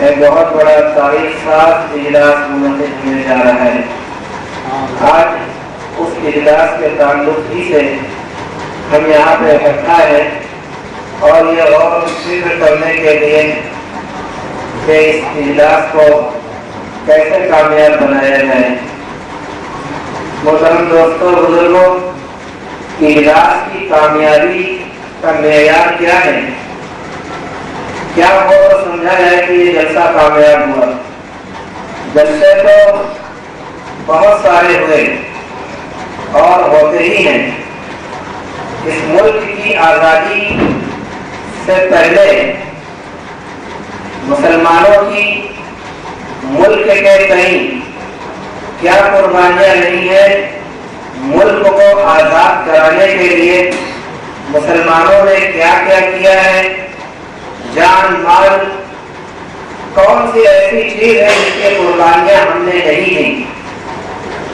ایک بہت بڑا تاریخ ساز اجلاس منعقد ہونے جا رہا ہے۔ آج اس اجلاس کے تعلق ہی سے ہم یہاں پہ اکٹھا ہے اور یہ غور و فکر کرنے کے لیے کہ اس اجلاس کو کیسے کامیاب بنایا جائے۔ محترم دوستوں، بزرگوں، اجلاس کی کامیابی کا معیار کیا ہے؟ کیا ہو تو سمجھا جائے کہ یہ جلسہ کامیاب ہوا؟ جلسے تو بہت سارے ہوئے اور ہوتے ہی ہیں۔ اس ملک کی آزادی سے پہلے مسلمانوں کی ملک کے کہیں کیا قربانیاں نہیں ہیں؟ ملک کو آزاد کرانے کے لیے مسلمانوں نے کیا کیا کیا ہے؟ جان مال کون سی ایسی چیز ہے جس کی قربانیاں ہم نے نہیں دی؟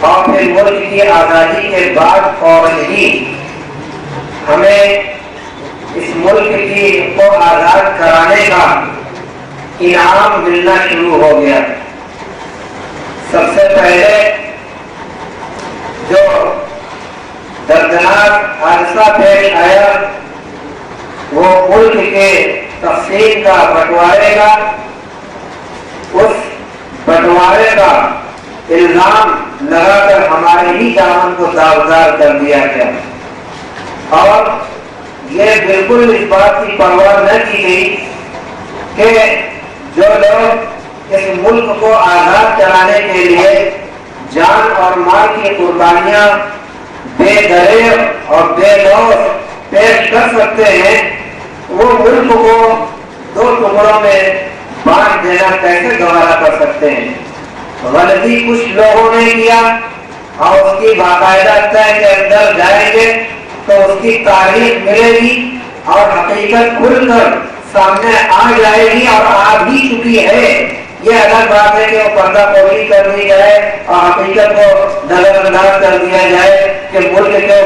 اور پھر ملک کی آزادی کے بعد فوراً ہی ہمیں اس ملک کی کو آزاد کرانے کا انعام ملنا شروع ہو گیا۔ سب سے پہلے جو دردناک حادثہ پیش آیا وہ ملک کے تقسیم کا، بٹوارے کا، اس بٹوارے کا الزام لگا کر ہمارے ہی دامن کو داغدار کر دیا گیا، اور یہ بالکل اس بات کی پرواہ نہ کی گئی کہ جو لوگ اس ملک کو آزاد کرانے کے لیے جان اور مال کی قربانیاں بے دریغ اور بے لوث پیش کر سکتے ہیں، وہ ملک کو 2 ٹکڑوں میں بانٹ دینا کیسے گوارا کر سکتے ہیں؟ غلطی کچھ لوگوں نے کیا اور اس کی باقاعدہ طے کے اندر جائیں گے تو اس کی تاریخ ملے گی اور حقیقت کھل کر سامنے آ جائے گی، اور آ بھی چکی ہے۔ یہ الگ بات ہے کہ وہ پردہ پوشی کر دی جائے اور حقیقت کو نظر انداز کر دیا جائے، کہ ملک کے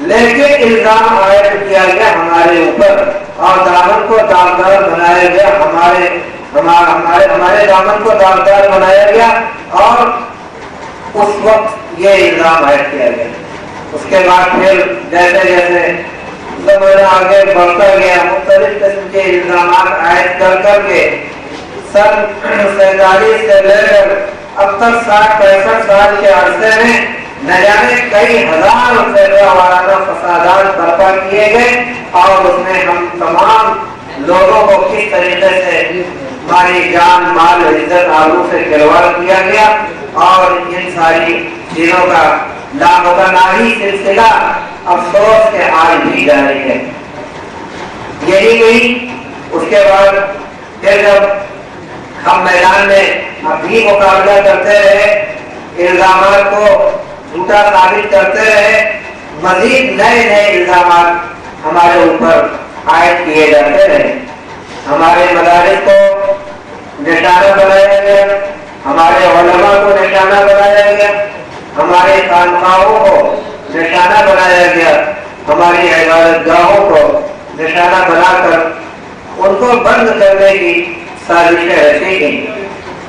لیکن الزام عائد کیا گیا ہمارے اوپر اور دامن کو داغدار بنایا گیا، ہمارے دامن کو داغدار بنایا گیا اور اس وقت یہ الزام عائد کیا گیا۔ اس کے بعد پھر جیسے جیسے زمانہ آگے بڑھتا گیا مختلف قسم کے الزامات عائد کر کے سن 47 سے لے کر اب تک 60-65 سال کے عرصے میں نہ جانے کئی ہزار فیصلہ وارانہ فسادات برپا کیے گئے اور اس میں ہم تمام لوگوں کو کس طریقے سے ہماری جان مال عزت آبرو سے کھلواڑ کیا گیا اور ان ساری چیزوں کا لامتناہی سلسلہ افسوس کے آج بھی جاری ہے۔ یہی نہیں، اس کے بعد پھر جب ہم میدان میں ابھی مقابلہ کرتے رہے، الزامات کو جھوٹا ثابت کرتے رہے، مزید نئے نئے الزامات ہمارے اوپر عائد کیے جاتے رہے، ہمارے مدارس کو نشانہ بنایا گیا، ہمارے علماء کو نشانہ بنایا گیا، ہمارے خانقاہوں کو نشانہ بنایا گیا، ہماری عبادت گاہوں کو نشانہ بنا کر ان کو بند کرنے کی سازشیں رچی گئی،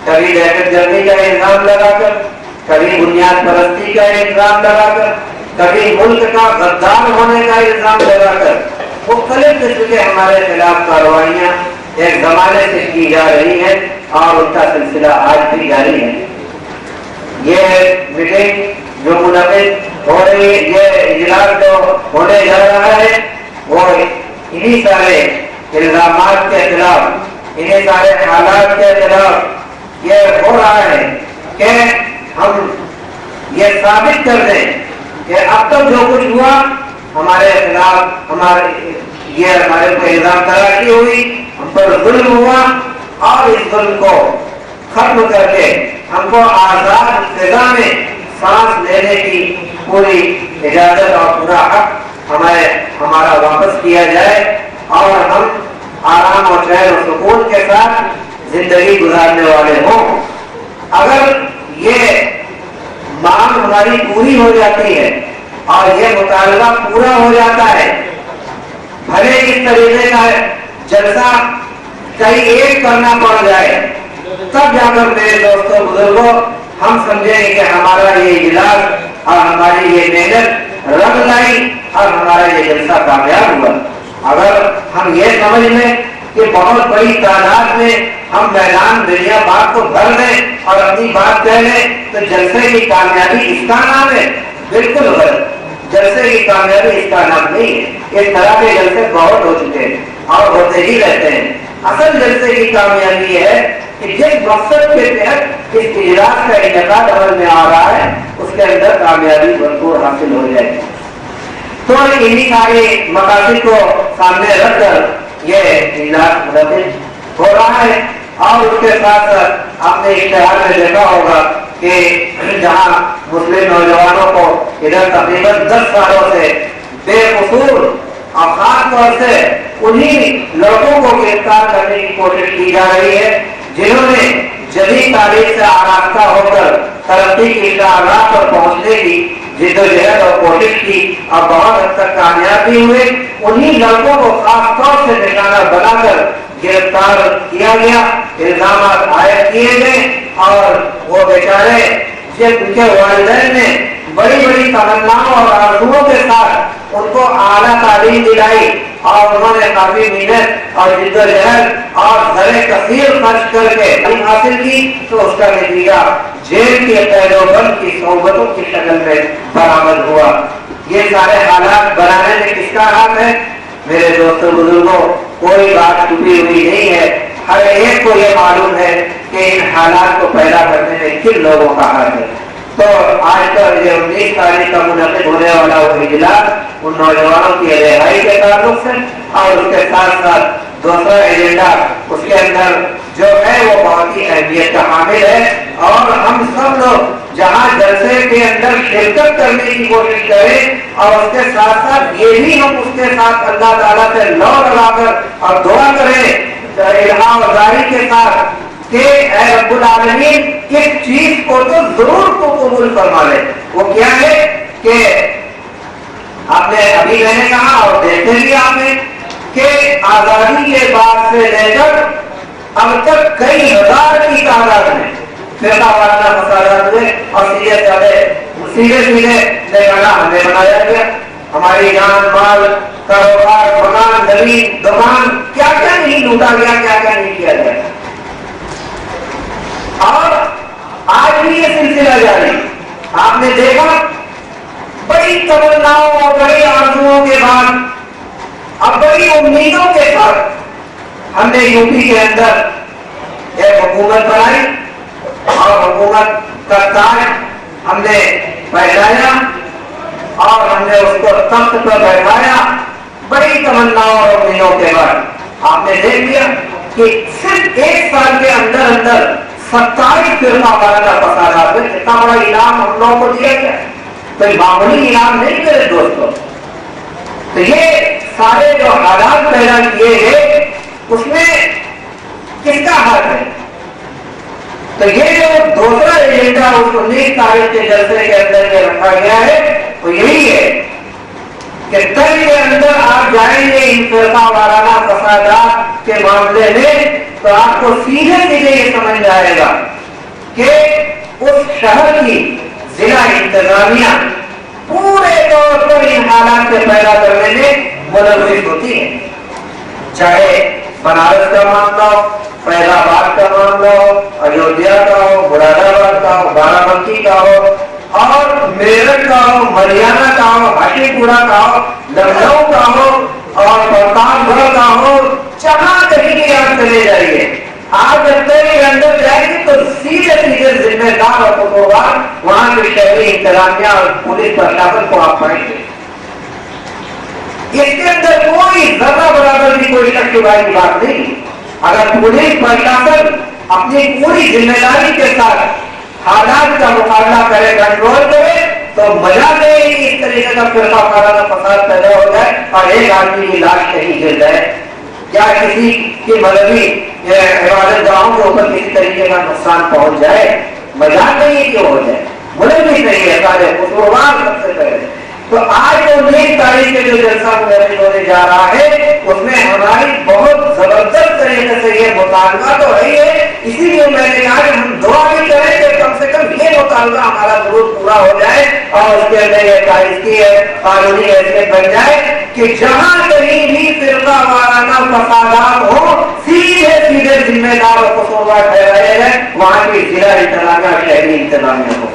کبھی دہشت گردی کا الزام لگا کر، کبھی بنیاد پرستی کا الزام لگا کر، کبھی ملک کا غدار ہونے کا الزام لگا کر مختلف قسم کے ہمارے خلاف کارروائیاں ایک زمانے سے کی جا رہی ہیں اور ان کا سلسلہ آج بھی جاری ہے۔ یہ میٹنگ جو منعقد ہو رہی ہے، یہ اجلاس جو ہونے جا رہا ہے، وہ انہی سارے الزامات کے خلاف، انہی سارے حالات کے خلاف یہ ہو رہا ہے کہ ہم یہ ثابت کر دیں کہ اب تک جو کچھ ہوا ہمارے خلاف، ہمارے کو الزام تراشی ہوئی، ہم پر ظلم ہوا اور اس ظلم کو ختم کر کے ہم کو آزاد فضا میں سانس لینے کی پوری اجازت اور پورا حق ہمارا واپس کیا جائے اور ہم آرام اور چین و سکون کے ساتھ زندگی گزارنے والے ہوں۔ اگر یہ مانگ ہماری پوری ہو جاتی ہے اور یہ مطالبہ پورا ہو جاتا ہے، بھلے اس طریقے کا جلسہ کئی ایک کرنا پڑ جائے، تب جا کر میرے دوستوں بزرگوں ہم سمجھیں گے کہ ہمارا یہ اجلاس اور ہماری یہ محنت رنگ لائی اور ہمارا یہ جلسہ کامیاب ہوا۔ اگر ہم یہ سمجھ لیں کہ بہت بڑی تعداد میں ہم میدان دنیا بات کو بھر لیں اور اپنی بات کہہ لیں تو جلسے کی کامیابی اس کا نام ہے، بالکل غلط۔ جلسے کی کامیابی اس کا نام نہیں ہے۔ اس طرح کے جلسے بہت ہو چکے ہیں اور ہوتے ہی رہتے ہیں۔ اصل جلسے کی کامیابی ہے کہ جس مقصد کے تحت اس اجلاس کا انعقاد عمل میں آ رہا ہے اس کے اندر کامیابی بھرپور حاصل ہو جائے۔ تو انہی سارے مقاصد کو سامنے رکھ کر یہ اجلاس منعقد ہو رہا ہے اور اس کے ساتھ ساتھ آپ نے اشتہار میں دیکھا ہوگا کہ جہاں مسلم نوجوانوں کو ادھر تقریباً 10 سالوں سے بے قصور اور خاص طور سے انہی لڑکوں کو گرفتار کرنے کی کوشش کی جا رہی ہے جنہوں نے جدید تاریخ سے آراستہ ہو کر ترقی کی راہ پر پہنچنے کی جدوجہد اور کوشش کی اور بہت حد تک کامیاب بھی ہوئے۔ انہی لڑکوں کو خاص طور سے نشانہ بنا کر گرفتار کیا گیا، الزامات عائد کیے گئے اور وہ بیچارے جب ان کے والدین نے بڑی بڑی تمناؤں اور آرزوؤں کے ساتھ ان کو اعلیٰ تعلیم دلائی اور انہوں نے کافی محنت اور جدوجہد اور زر کثیر خرچ کر کے تعلیم حاصل کی تو اس کا نتیجہ جیل کے قید و بند کی صحبتوں کی شکل میں برآمد ہوا۔ یہ سارے حالات بنانے میں کس کا ہاتھ ہے؟ میرے دوستوں بزرگوں، کوئی بات چھپی ہوئی نہیں ہے، ہر ایک کو یہ معلوم ہے کہ ان حالات کو پیدا کرنے میں کن لوگوں کا ہاتھ ہے۔ تو آج کل یہ 19 تاریخ کا منعقد ہونے والا وہ اجلاس ان نوجوانوں کی رہائی کے تعلق سے اور اس کے ساتھ ساتھ دوسرا ایجنڈا اس کے اندر جو ہے وہ بہت ہی اہمیت کا حامل ہے اور ہم سب لوگ جہاں جلسے کے اندر شرکت کرنے کی کوشش کریں اور اس کے ساتھ ساتھ یہ بھی ہم اس کے ساتھ اللہ تعالیٰ سے لو لگا کر اور دعا کریں الہام و زاری کے ساتھ کہ اے رب العالمین اس چیز کو تو ضرور تو قبول فرما لے. وہ کیا ہے کہ آپ نے ابھی میں نے کہا اور دیکھتے بھی آپ نے کہ آزادی کے بعد سے لے کر اب تک کئی ہزار کی تعداد میں فرقہ وارانہ فسادات ہوئے اور سیدھے نگرانا ہمیں بنایا گیا. ہماری جان مال کاروبار مکان زمین دکان کیا کیا نہیں لوٹا گیا, کیا کیا نہیں کیا گیا. اور آج بھی یہ سلسلہ جاری. آپ نے دیکھا بڑی تمناؤں اور بڑی آرزوؤں کے بعد اب بڑی امیدوں کے ساتھ ہم نے یو پی کے اندر ایک حکومت بنائی اور حکومت کا تاج ہم نے پہنایا اور ہم نے اس کو تخت پر بیٹھایا. بڑی تمناؤں اور امیدوں کے بعد آپ نے دیکھ لیا کہ صرف ایک سال کے اندر اندر 27 فرقہ وارانہ فسادات میں اتنا بڑا انعام ہم لوگوں کو دیا گیا. کوئی معمولی انعام نہیں میرے دوستوں. تو یہ سارے جو حالات پیدا کیے گئے اس میں کس کا حق ہے؟ تو یہ جو دوسرا ایجنڈا اس 19 تاریخ کے جلسے کے اندر کے رکھا گیا ہے وہ یہی ہے کہ دل کے اندر آپ جائیں گے ان فرقہ وارانہ فسادات کے معاملے میں تو آپ کو سیدھے سیدھے یہ سمجھ آئے گا کہ اس شہر کی ضلع انتظامیہ پورے طور پر ان حالات سے پیدا کرنے میں ملوث ہوتی ہے. چاہے بنارس کا معاملہ ہو, فیض آباد کا معاملہ ہو, ایودھیا کا ہو, مراد آباد کا ہو, بارہ بنکی کا ہو اور میرٹھ کا ہو, ہریانہ کا ہو, ہاشی پورہ کا ہو, لکھنؤ کا ہو اور پرتاپ گڑھ کا ہو, جہاں کہیں بھی آپ چلے جائیے آپ جب تک کے اندر جائیں گے تو سیدھے سیدھے ذمہ دار اور قصوروار وہاں کے شہری انتظامیہ اور پولیس پرشاسن کو آپ پائیں گے. اس کے اندر کوئی ذرہ برابر بھی کوئی شک شبہ کی بات نہیں. اگر پولیس پرشاسن اپنی پوری ذمہ داری کے ساتھ حالات کا مقابلہ کرے, کنٹرول کرے تو مزہ نہیں اس طریقے کا فرقہ وارانہ فساد پیدا ہو جائے اور ایک آدمی کی لاش کہیں گر جائے یا کسی کی مذہبی عبادت گاہوں کے اوپر کسی طریقے کا نقصان پہنچ جائے. مزاق نہیں کیوں ہو جائے, ملک بھی نہیں ہے سارے قصوروار سب سے پہلے. تو آج جو 19 تاریخ کے جو جلسہ منعقد ہونے جا رہا ہے اس میں ہماری بہت زبردست طریقے سے یہ مطالبہ تو ہے. اسی لیے میں نے کہا کہ ہم دعا بھی کریں کہ کم سے کم یہ مطالبہ ہمارا ضرور پورا ہو جائے اور اس کے اندر یہ کائزگی قانونی حیثیت بن جائے کہ جہاں کہیں بھی فرقہ وارانہ فسادات ہو سیدھے سیدھے ذمہ دار اور قصوروار ٹھہرائے جائیں وہاں کی ضلع انتظامیہ شہری انتظامیہ کو.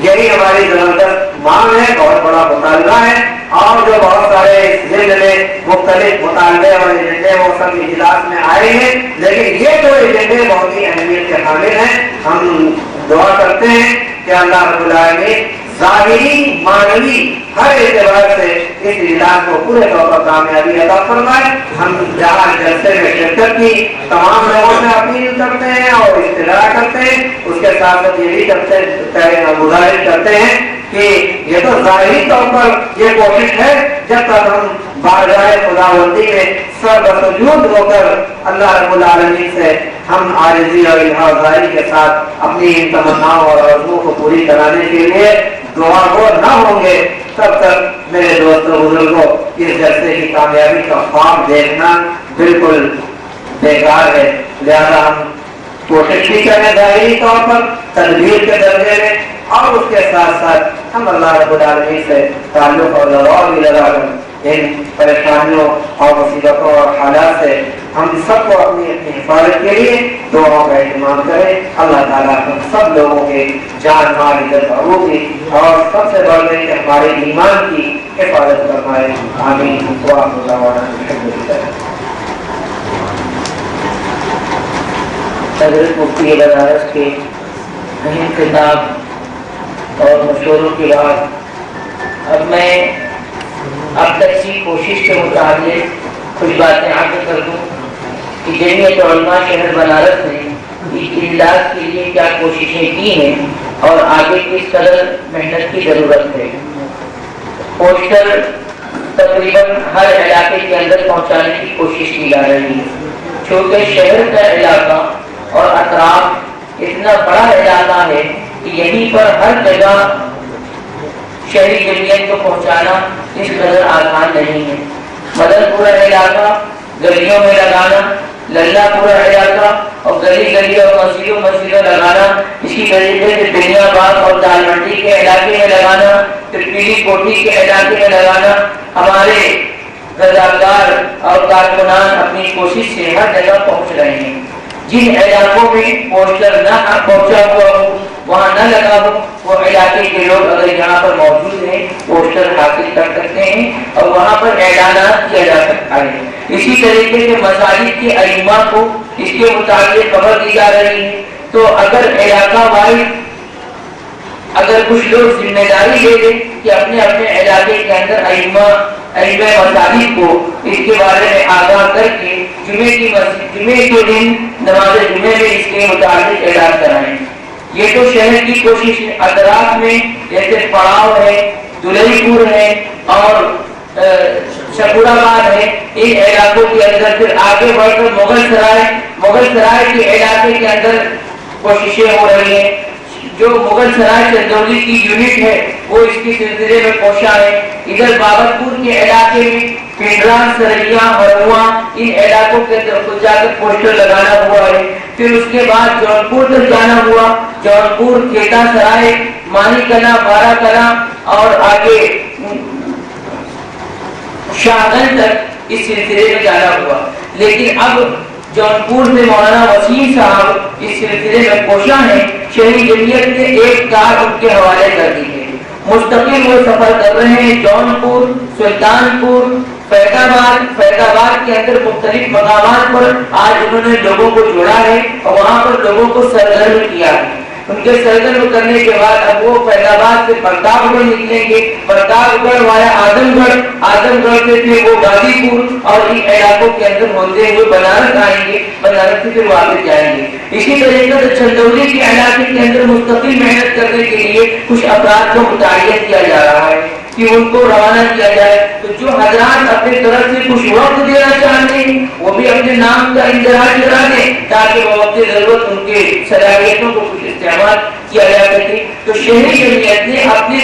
یہی ہماری زبردست مانگ ہے, بہت بڑا مطالبہ ہے اور جو بہت سارے ضلع میں مختلف مطالبے اور ایجنڈے وہ سب اجلاس میں آئے ہیں, لیکن یہ دو ایجنڈے بہت ہی اہمیت کے حامل ہیں. ہم دعا کرتے ہیں کہ اللہ رب العالمین ظاہری معنوی ہر اعتبار سے اس اجلاس کو پورے طور پر کامیابی عطا فرمائے. ہم جہاں جلسے میں شرکت کی تمام لوگوں سے اپیل کرتے ہیں اور اطلاع کرتے ہیں, اس کے ساتھ ساتھ یہ بھی گزارش کرتے ہیں کہ یہ تو ظاہری طور پر یہ کوشش ہے جب تک ہم بارگاہ خداوندی میں سر بسجود ہو کر اللہ رب العالمین سے ہم عاجزی اور انحصاری کے ساتھ اپنی ان تمناؤں اور آرزوؤں کو پوری کرانے کے لیے دعا گو نہ ہوں گے تب تک میرے دوستوں بزرگوں اس جلسے کی کامیابی کا خواب دیکھنا بالکل بیکار ہے. لہذا ہم کوشش بھی کریں ظاہری طور پر تدبیر کے درجے میں اور اس کے ساتھ ساتھ ہم اللہ رب العالمین سے تعلق اور لگاؤ بھی لگا کر ان پریشانیوں اور مصیبتوں اور حالات سے ہم سب کو اپنی حفاظت کے لیے دعاؤں کا اہتمام کریں. اللہ تعالیٰ ہم سب لوگوں کے جان مال عزت عروج کی اور سب سے بڑھ کر کے ہمارے ایمان کی حفاظت فرمائے. آمین. حضرت مفتی بنارس کے اہم خطاب اور مشوروں کے بعد اب میں اب تک کی کوشش کے متعلق کچھ باتیں عرض کر دوں کہ جمعیت علماء شہر بنارس نے اس اجلاس کے لیے کیا کوششیں کی ہیں اور آگے کس قدر محنت کی ضرورت ہے. پوسٹر تقریباً ہر علاقے کے اندر پہنچانے کی کوشش کی جا رہی ہے. چونکہ شہر کا علاقہ اور اطراف اتنا بڑا علاقہ ہے کہ یہیں پر ہر جگہ شہری جمعیت کو پہنچانا اس قدر آسان نہیں ہے۔ مدن پورا علاقہ گلیوں میں لگانا، للہ پورا علاقہ اور گلی گلی اور مسجدوں لگانا، اسی طریقے سے دنیا باغ اور دال منڈی کے علاقے میں لگانا، پھر پیلی کوٹھی کے علاقے میں لگانا، ہمارے رضاکار اور کارکنان اپنی کوشش سے ہر جگہ پہنچ رہے ہیں۔ جن علاقوں میں پوسٹر نہ پہنچا ہوا ہو، وہاں نہ لگا ہو، وہ علاقے کے لوگ اگر یہاں پر موجود ہیں پوسٹر حاصل کر سکتے ہیں اور وہاں پر اعلانات کیا جا سکتا ہے۔ اسی طریقے سے مساجد کے ائمہ کو اس کے متعلق خبر دی جا رہی ہے، تو اگر علاقہ وائز اگر کچھ لوگ ذمہ داری لے لیں کہ اپنے اپنے علاقے کے اندر ائمہ مساجد کو اس کے بارے میں آگاہ کر کے جمعے کے دن نماز جمعے میں اس کے متعلق اعلان کرائیں۔ یہ تو شہر کی کوشش ہے۔ اطراف میں جیسے پڑاؤ ہے، دلئی پور ہے اور شکور آباد ہے، ان علاقوں کے اندر پھر آگے بڑھ کر مغل سرائے کے علاقے کے اندر کوششیں ہو رہی ہیں۔ جو مغل سرائے چندولی کی یونٹ ہے وہ اس کے سلسلے میں کوشاں ہے۔ ادھر بابتپور کے علاقے میں پنڈرا، سریا، ہروا، ان علاقوں کے اندر جا کر پوسٹر لگانا ہوا ہے۔ پھر اس کے بعد جونپور تک جانا ہوا، جونپور، کیتا سرائے، مانی کلا، بارہ کلا اور آگے شاہگنج تک اس سلسلے میں جانا ہوا۔ لیکن اب جونپور سے مولانا وسیم صاحب اس سلسلے میں کوشاں ہیں، شہری جمعیت نے ایک کار ان کے حوالے کر دی ہے۔ مستقل وہ سفر کر رہے ہیں جونپور، سلطان پور، فیض آباد کے اندر مختلف مقامات پر آج انہوں نے لوگوں کو جوڑا ہے اور وہاں پر لوگوں کو سرگرم کیا ہے۔ ان کے سرگرم کرنے کے بعد اب وہ فیض آباد سے پرتاپ گڑھ نکلیں گے، پرتاپ گڑھ وایا اعظم گڑھ سے پھر وہ غازی پور اور ان علاقوں کے اندر ہوتے ہوئے بنارس آئیں گے، بنارس سے پھر واپس جائیں گے۔ اسی طریقے سے چندولی کے علاقے کے اندر مستقل محنت کرنے کے لیے کچھ افراد کو متعین کیا جا رہا ہے کہ ان کو روانہ کیا جائے۔ تو جو حضرات اپنے طرف سے کچھ وقت دینا چاہتے ہیں وہ بھی اپنے نام کا اندراج کرا دیں تاکہ وہ وقت ضرورت ان کے صلاحیتوں کو کچھ استعمال کیا جا سکے۔ تو شہری جمعیت نے اپنے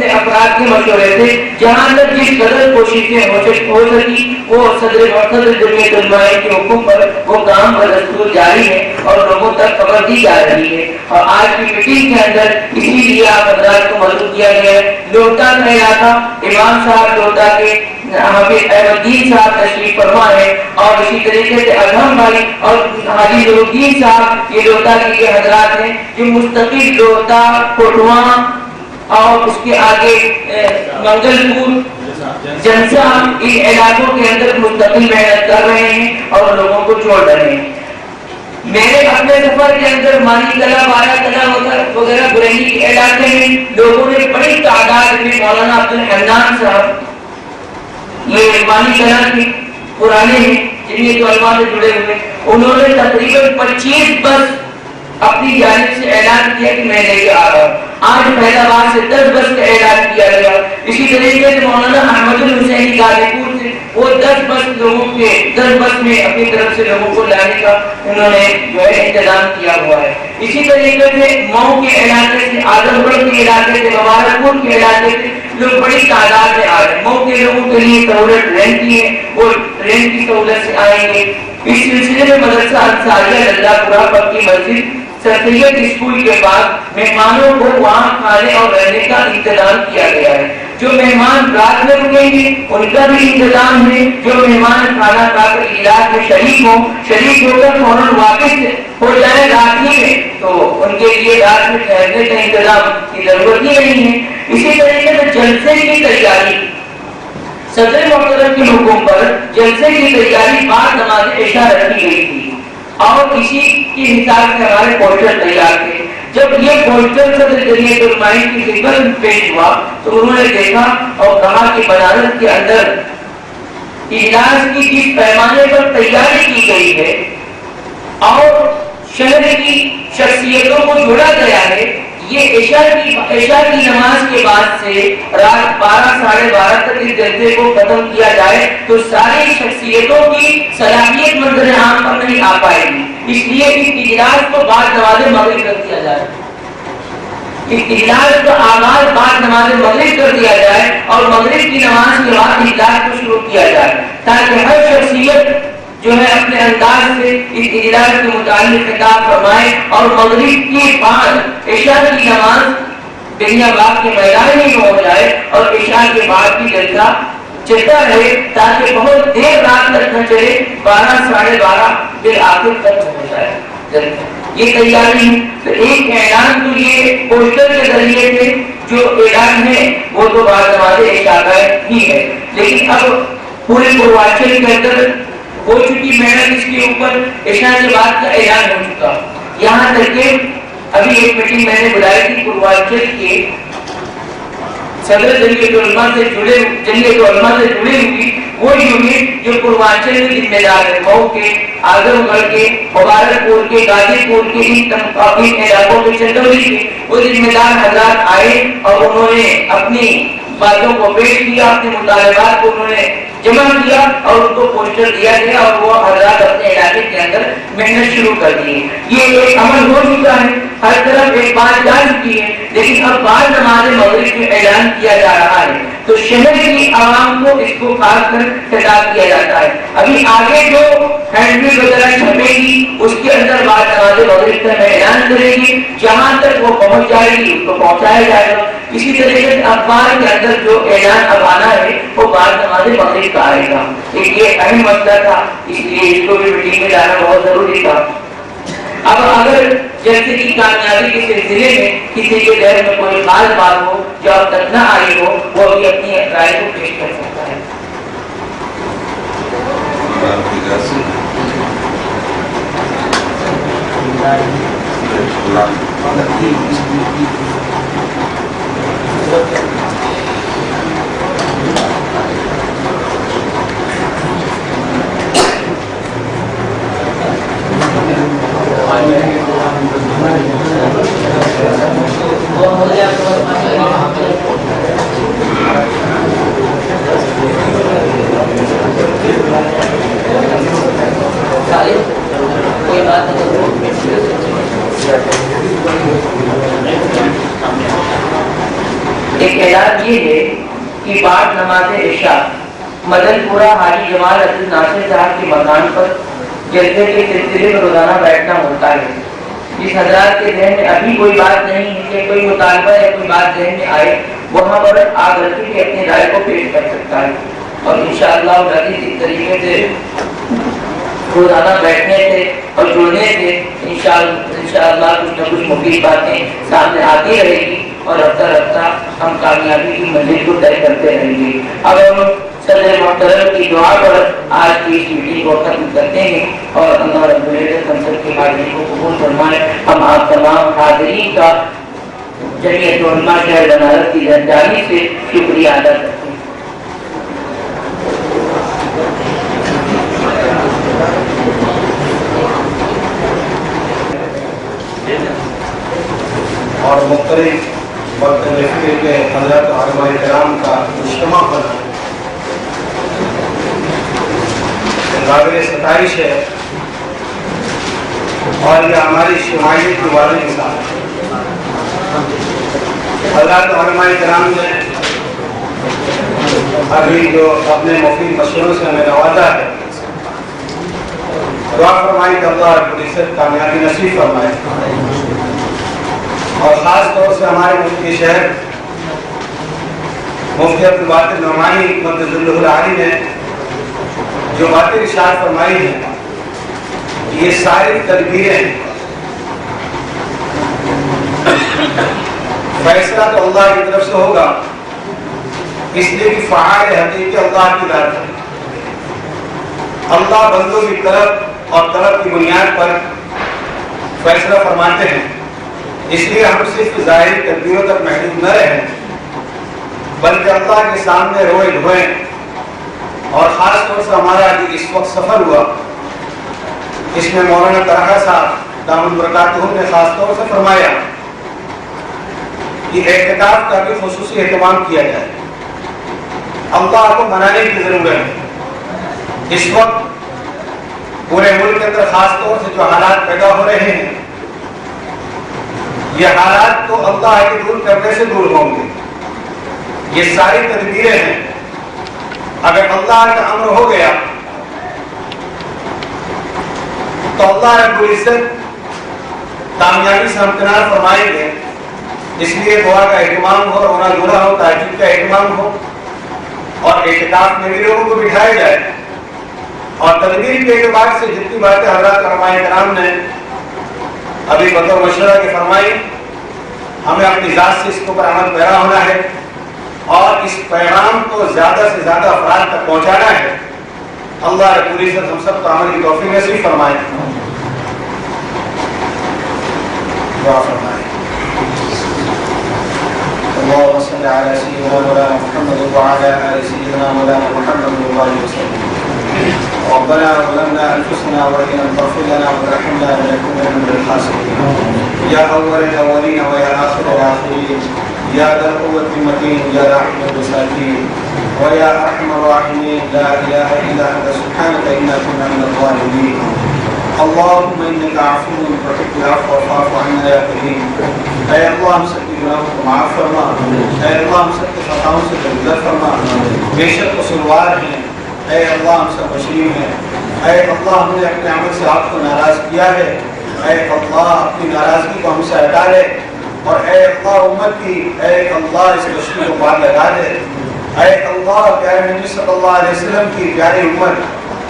افراد کے مشورے سے جہاں تک جس قدر کوششیں ہو سکی وہ صدر جمعیت علماء کے حکم پر وہ کام بدستور جاری ہے اور لوگوں تک خبر دی جا رہی ہے۔ اور آج کی میٹنگ کے اندر اسی لیے آپ حضرات کو مدعو کیا گیا ہے۔ لوٹا کا علاقہ امام صاحب لوٹا کے حافظ احمد دین صاحب تشریف فرما ہے اور اسی طریقے سے ادھم بھائی اور حاجی نور الدین صاحب یہ لوٹا کے یہ حضرات ہیں جو مستقل لوٹا، کوٹواں اور اس کے آگے منگل پور، جنسا ان علاقوں کے اندر مستقل محنت کر رہے ہیں اور لوگوں کو چھوڑ رہے ہیں۔ میرے اپنے سفر کے اندر مانی کلا، بارہ کلا وغیرہ بریلی کے علاقے میں لوگوں نے بڑی تعداد میں مولانا عبد الحنان صاحب یہ مانی کلا کے پرانے ہیں جن کے علماء سے جڑے ہوئے، انہوں نے تقریباً 25 بس اپنی جانب سے اعلان کیا کہ میں لے کے آ رہا ہوں۔ آج فیض آباد سے 10 بس کا اعلان کیا گیا۔ اسی طریقے سے مولانا احمد الحسینی غازی پور سے وہ 10 بس میں اپنی طرف سے لوگوں کو لانے کا انہوں نے جو ہے انتظام کیا ہوا ہے۔ اسی طریقے سے مئو کے علاقے سے، اعظم گڑھ کے علاقے سے، مبارک پور کے علاقے سے لوگ بڑی تعداد میں آ رہے ہیں۔ مئو کے لوگوں کے لیے سہولت ٹرین کی ہے، وہ ٹرین کی سہولت سے آئیں گے۔ اس سلسلے میں مدرسہ انصاریہ للہ پورہ پکی مسجد سرسید اسکول کے بعد مہمانوں کو وہاں کھانے اور رہنے کا انتظام کیا گیا ہے۔ جو مہمان رات میں رکیں گے ان کا بھی انتظام ہے، جو مہمان کھانا کھا کر علاج میں شریک ہو کر فوراً واپس ہو جائے رات ہی میں تو ان کے لیے رات میں ٹھہرنے کا انتظام کی ضرورت ہی نہیں ہے۔ اسی طریقے سے جلسے کی تیاری، صدر محترم کے حکم پر جلسے کی تیاری بعد نماز عشاء رکھی گئی تھی اور اسی کے حساب سے ہمارے پوسٹر تیار تھے۔ جب یہ پوسٹر صدر جمعیت علماء کی خدمت میں پیش ہوا تو انہوں نے دیکھا اور کہا کہ بنارس کے اندر اجلاس کی جس پیمانے پر تیاری کی گئی ہے اور شہر کی شخصیتوں کو جوڑا گیا ہے، یہ عشاء کی نماز کے بعد سے رات 12 ساڑھے 12 تک اس جلسے کو ختم کیا جائے تو ساری شخصیتوں کی صلاحیت منظر عام پر نہیں آ پائے گی. اس لیے اس اجلاس کو بعد نماز مغرب کر دیا جائے. اس اجلاس کا آغاز بعد نماز مغرب کر دیا جائے اور مغرب کی نماز کے بعد اجلاس کو شروع کیا جائے تاکہ ہر شخصیت جو ہے اپنے انداز سے اس اجلاس کے متعلق خطاب فرمائے اور مغرب کے بعد عشاء کی نماز دنیا باغ کے میدان میں ہو جائے اور عشاء کے بعد کی جلسہ چلتا رہے تاکہ بہت دیر رات تک نہ چلے. 12 ساڑھے 12 بالآخر تک ہو جائے. یہ تیاری ہے. تو ایک اعلان تو یہ پوسٹر کے ذریعے سے جو اعلان ہے وہ تو بعد نماز عشاء کا ہی ہے, لیکن اب پورے پورواچل کے اندر ہو چکی محنت اس کے اوپر عشاء کے بعد کا اعلان ہو چکا. یہاں تک کہ ابھی ایک میٹنگ میں نے بلائی تھی پورواچل کے صدر جمعیت علماء سے جڑے ہوئی وہ یونٹ جو پورواچل میں ذمہ دار ہے, مئو کے, اعظم گڑھ کے, مبارک پور کے, غازی پور کے, ان علاقوں کے, چندولی کے وہ ذمہ دار حضرات آئے اور انہوں نے اپنی باتوں کو پیش کیا, اپنے مطالبات کو انہوں نے جمع کیا اور ان کو پوسٹر دیا گیا اور وہ حضرات اپنے علاقے کے اندر محنت شروع کر دی. یہ ایک عمل ہو چکا ہے, ہر طرف ایک بات جا چکی ہے, لیکن اب بعد نماز مغرب میں اعلان کیا جا رہا ہے تو شہر کی عوام کو اس کو خاص کر خطاب کیا جاتا ہے. ابھی آگے جو ہینڈبل وغیرہ چھپے گی اس کے اندر بعد نماز مغرب میں اعلان کرے گی, جہاں تک وہ پہنچ جائے گی اس کو پہنچایا جائے گا. اسی طریقے سے اخبار کے اندر جو اعلان اب آنا ہے وہ بعد نماز مغرب کا آئے گا. ایک یہ اہم مسئلہ تھا, اس لیے اس کو بھی میٹنگ میں جانا بہت ضروری تھا. اب اگر جلسے کی کامیابی کے سلسلے میں کسی کے ذہن میں کوئی خاص بات ہو جو اب تک نہ آئی ہو وہ بھی اپنی رائے کو پیش کر سکتا ہے. ایک اعلان یہ ہے کہ بعد نماز عشاء مدن پورہ حاجی جمال عبد ناصر صاحب کے مکان پر جلسے کے سلسلے میں روزانہ بیٹھنا ہوتا ہے. جس حضرات کے ذہن میں ابھی کوئی بات نہیں ہے کہ کوئی مطالبہ یا کوئی بات ذہن میں آئے وہاں پر آ کر کے اپنی رائے کو پیش کر سکتا ہے اور انشاءاللہ اس طریقے سے روزانہ بیٹھنے سے اور جڑنے سے انشاءاللہ کچھ نہ کچھ مفید باتیں سامنے آتی رہے گی اور رفتہ رفتہ ہم کامیابی کی منزل کو طے کرتے رہیں گے. اب ہم صدر محترم کی دعا پر آج کی اس میٹنگ کو ختم کرتے ہیں اور اللہ رب العزت ہم سب کی حاضری کو قبول فرمائے. ہم آپ تمام حاضرین کا جمعیت علماء شہر بنارس کی جانب سے شکریہ ادا کرتے ہیں. اور مختلف وقت محفل کے حضرات علماء کرام کا اجتماع ہونا قابل ستائش ہے اور یہ ہماری اجتماعیت کی واضح مثال ہے. حضرات علماء کرام نے ابھی جو اپنے مفید مشوروں سے ہمیں نوازا ہے, دعا فرمائی کہ اللہ رب العزت کامیابی نصیب فرمائے اور خاص طور سے ہمارے مفتی شہر مفتی عبدالباقر نعمانی مدد اللہ العالی نے جو باتیں ارشاد فرمائی ہیں یہ ساری تدبیریں فیصلہ تو اللہ کی طرف سے ہوگا, اس لیے کہ فعال حقیقی اللہ کی ذات ہے. اللہ بندوں کی طرف اور طلب کی بنیاد پر فیصلہ فرماتے ہیں. اس لیے ہم صرف ظاہری تدبیروں تک محدود نہ رہیں بلکہ اللہ کے سامنے روئے دھوئیں. اور خاص طور سے ہمارا جو اس وقت سفر ہوا اس میں مولانا طرح صاحب دامن برکاتہ نے خاص طور سے فرمایا کہ اعتکاف کا بھی خصوصی اہتمام کیا جائے. اللہ کو منانے کی ضرورت ہے. اس وقت پورے ملک کے اندر خاص طور سے جو حالات پیدا ہو رہے ہیں، یہ حالات تو اللہ کے دور کرنے سے دور ہوں گے. یہ ساری تدبیریں ہیں، اگر اللہ کا امر ہو گیا تو اللہ رب العزت کامیابی سے ہمکنار فرمائیں گے. اس لیے دعا کا اہتمام ہو، رونا دھونا ہو، تہجد کا اہتمام ہو، اور اعتکاف میں بھی لوگوں کو بٹھایا جائے. اور تدبیر کے اعتبار سے جتنی باتیں حضرات علماء کرام نے ابھی بطور مشورہ کے فرمائی، ہمیں اپنی ذات سے اس کے اوپر عمل پیرا ہونا ہے اور اس پیغام کو زیادہ سے زیادہ افراد تک پہنچانا ہے. اللہ رب العزت ہم سب کو عمل کی توفیق نصیب فرمائے. دعا فرمائے. اللهم صل على سيدنا مولانا محمد وعلى آل سيدنا مولانا محمد وبارك وسلم. ربنا ظلمنا أنفسنا وإن لم تغفر لنا وترحمنا لنكونن من الخاسرين. يا أول الأولين ويا آخر الآخرين، يا ذا القوة المتين، يا رحم المساكين، ويا أرحم الراحمين، لا إله إلا أنت سبحانك إنا كنا من الظالمين. اللهم إنك عفو تحب العفو فاعف عنا يا كريم. اے اللہ ہم سب کی گناہوں کو معاف فرما. اے اللہ ہم سب کے خطاؤں سے درگزر فرما. بے شک قصوروار ہیں. اے اللہ ہم سب بشیر ہیں. اے اللہ ہم نے اپنے عمل سے آپ کو ناراض کیا ہے. اے اللہ اپنی ناراضگی کو ہم سے ہٹا لے، اور اے اللہ امت کی اے اللہ اس دشمن کو پار لگا دے. اے اللہ پیارے نبی صلی اللہ علیہ وسلم کی پیاری امت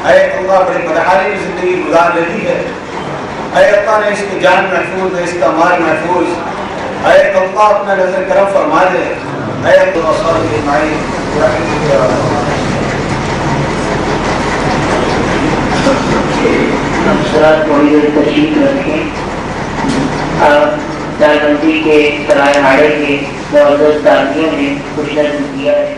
اے اللہ بڑی بدحالی کی زندگی گزار رہی ہے. اے اللہ نے اس کی جان محفوظ ہے، اس کا مال محفوظ. اے اللہ اپنا نظر کرم فرما دے. اے اللہ صلی اللہ علیہ افسرات تھوڑی دیر تشریف رکھیں. دار بندی کے سرائے ہاڑے کے معزز داغیوں نے کچھ نظم کیا ہے.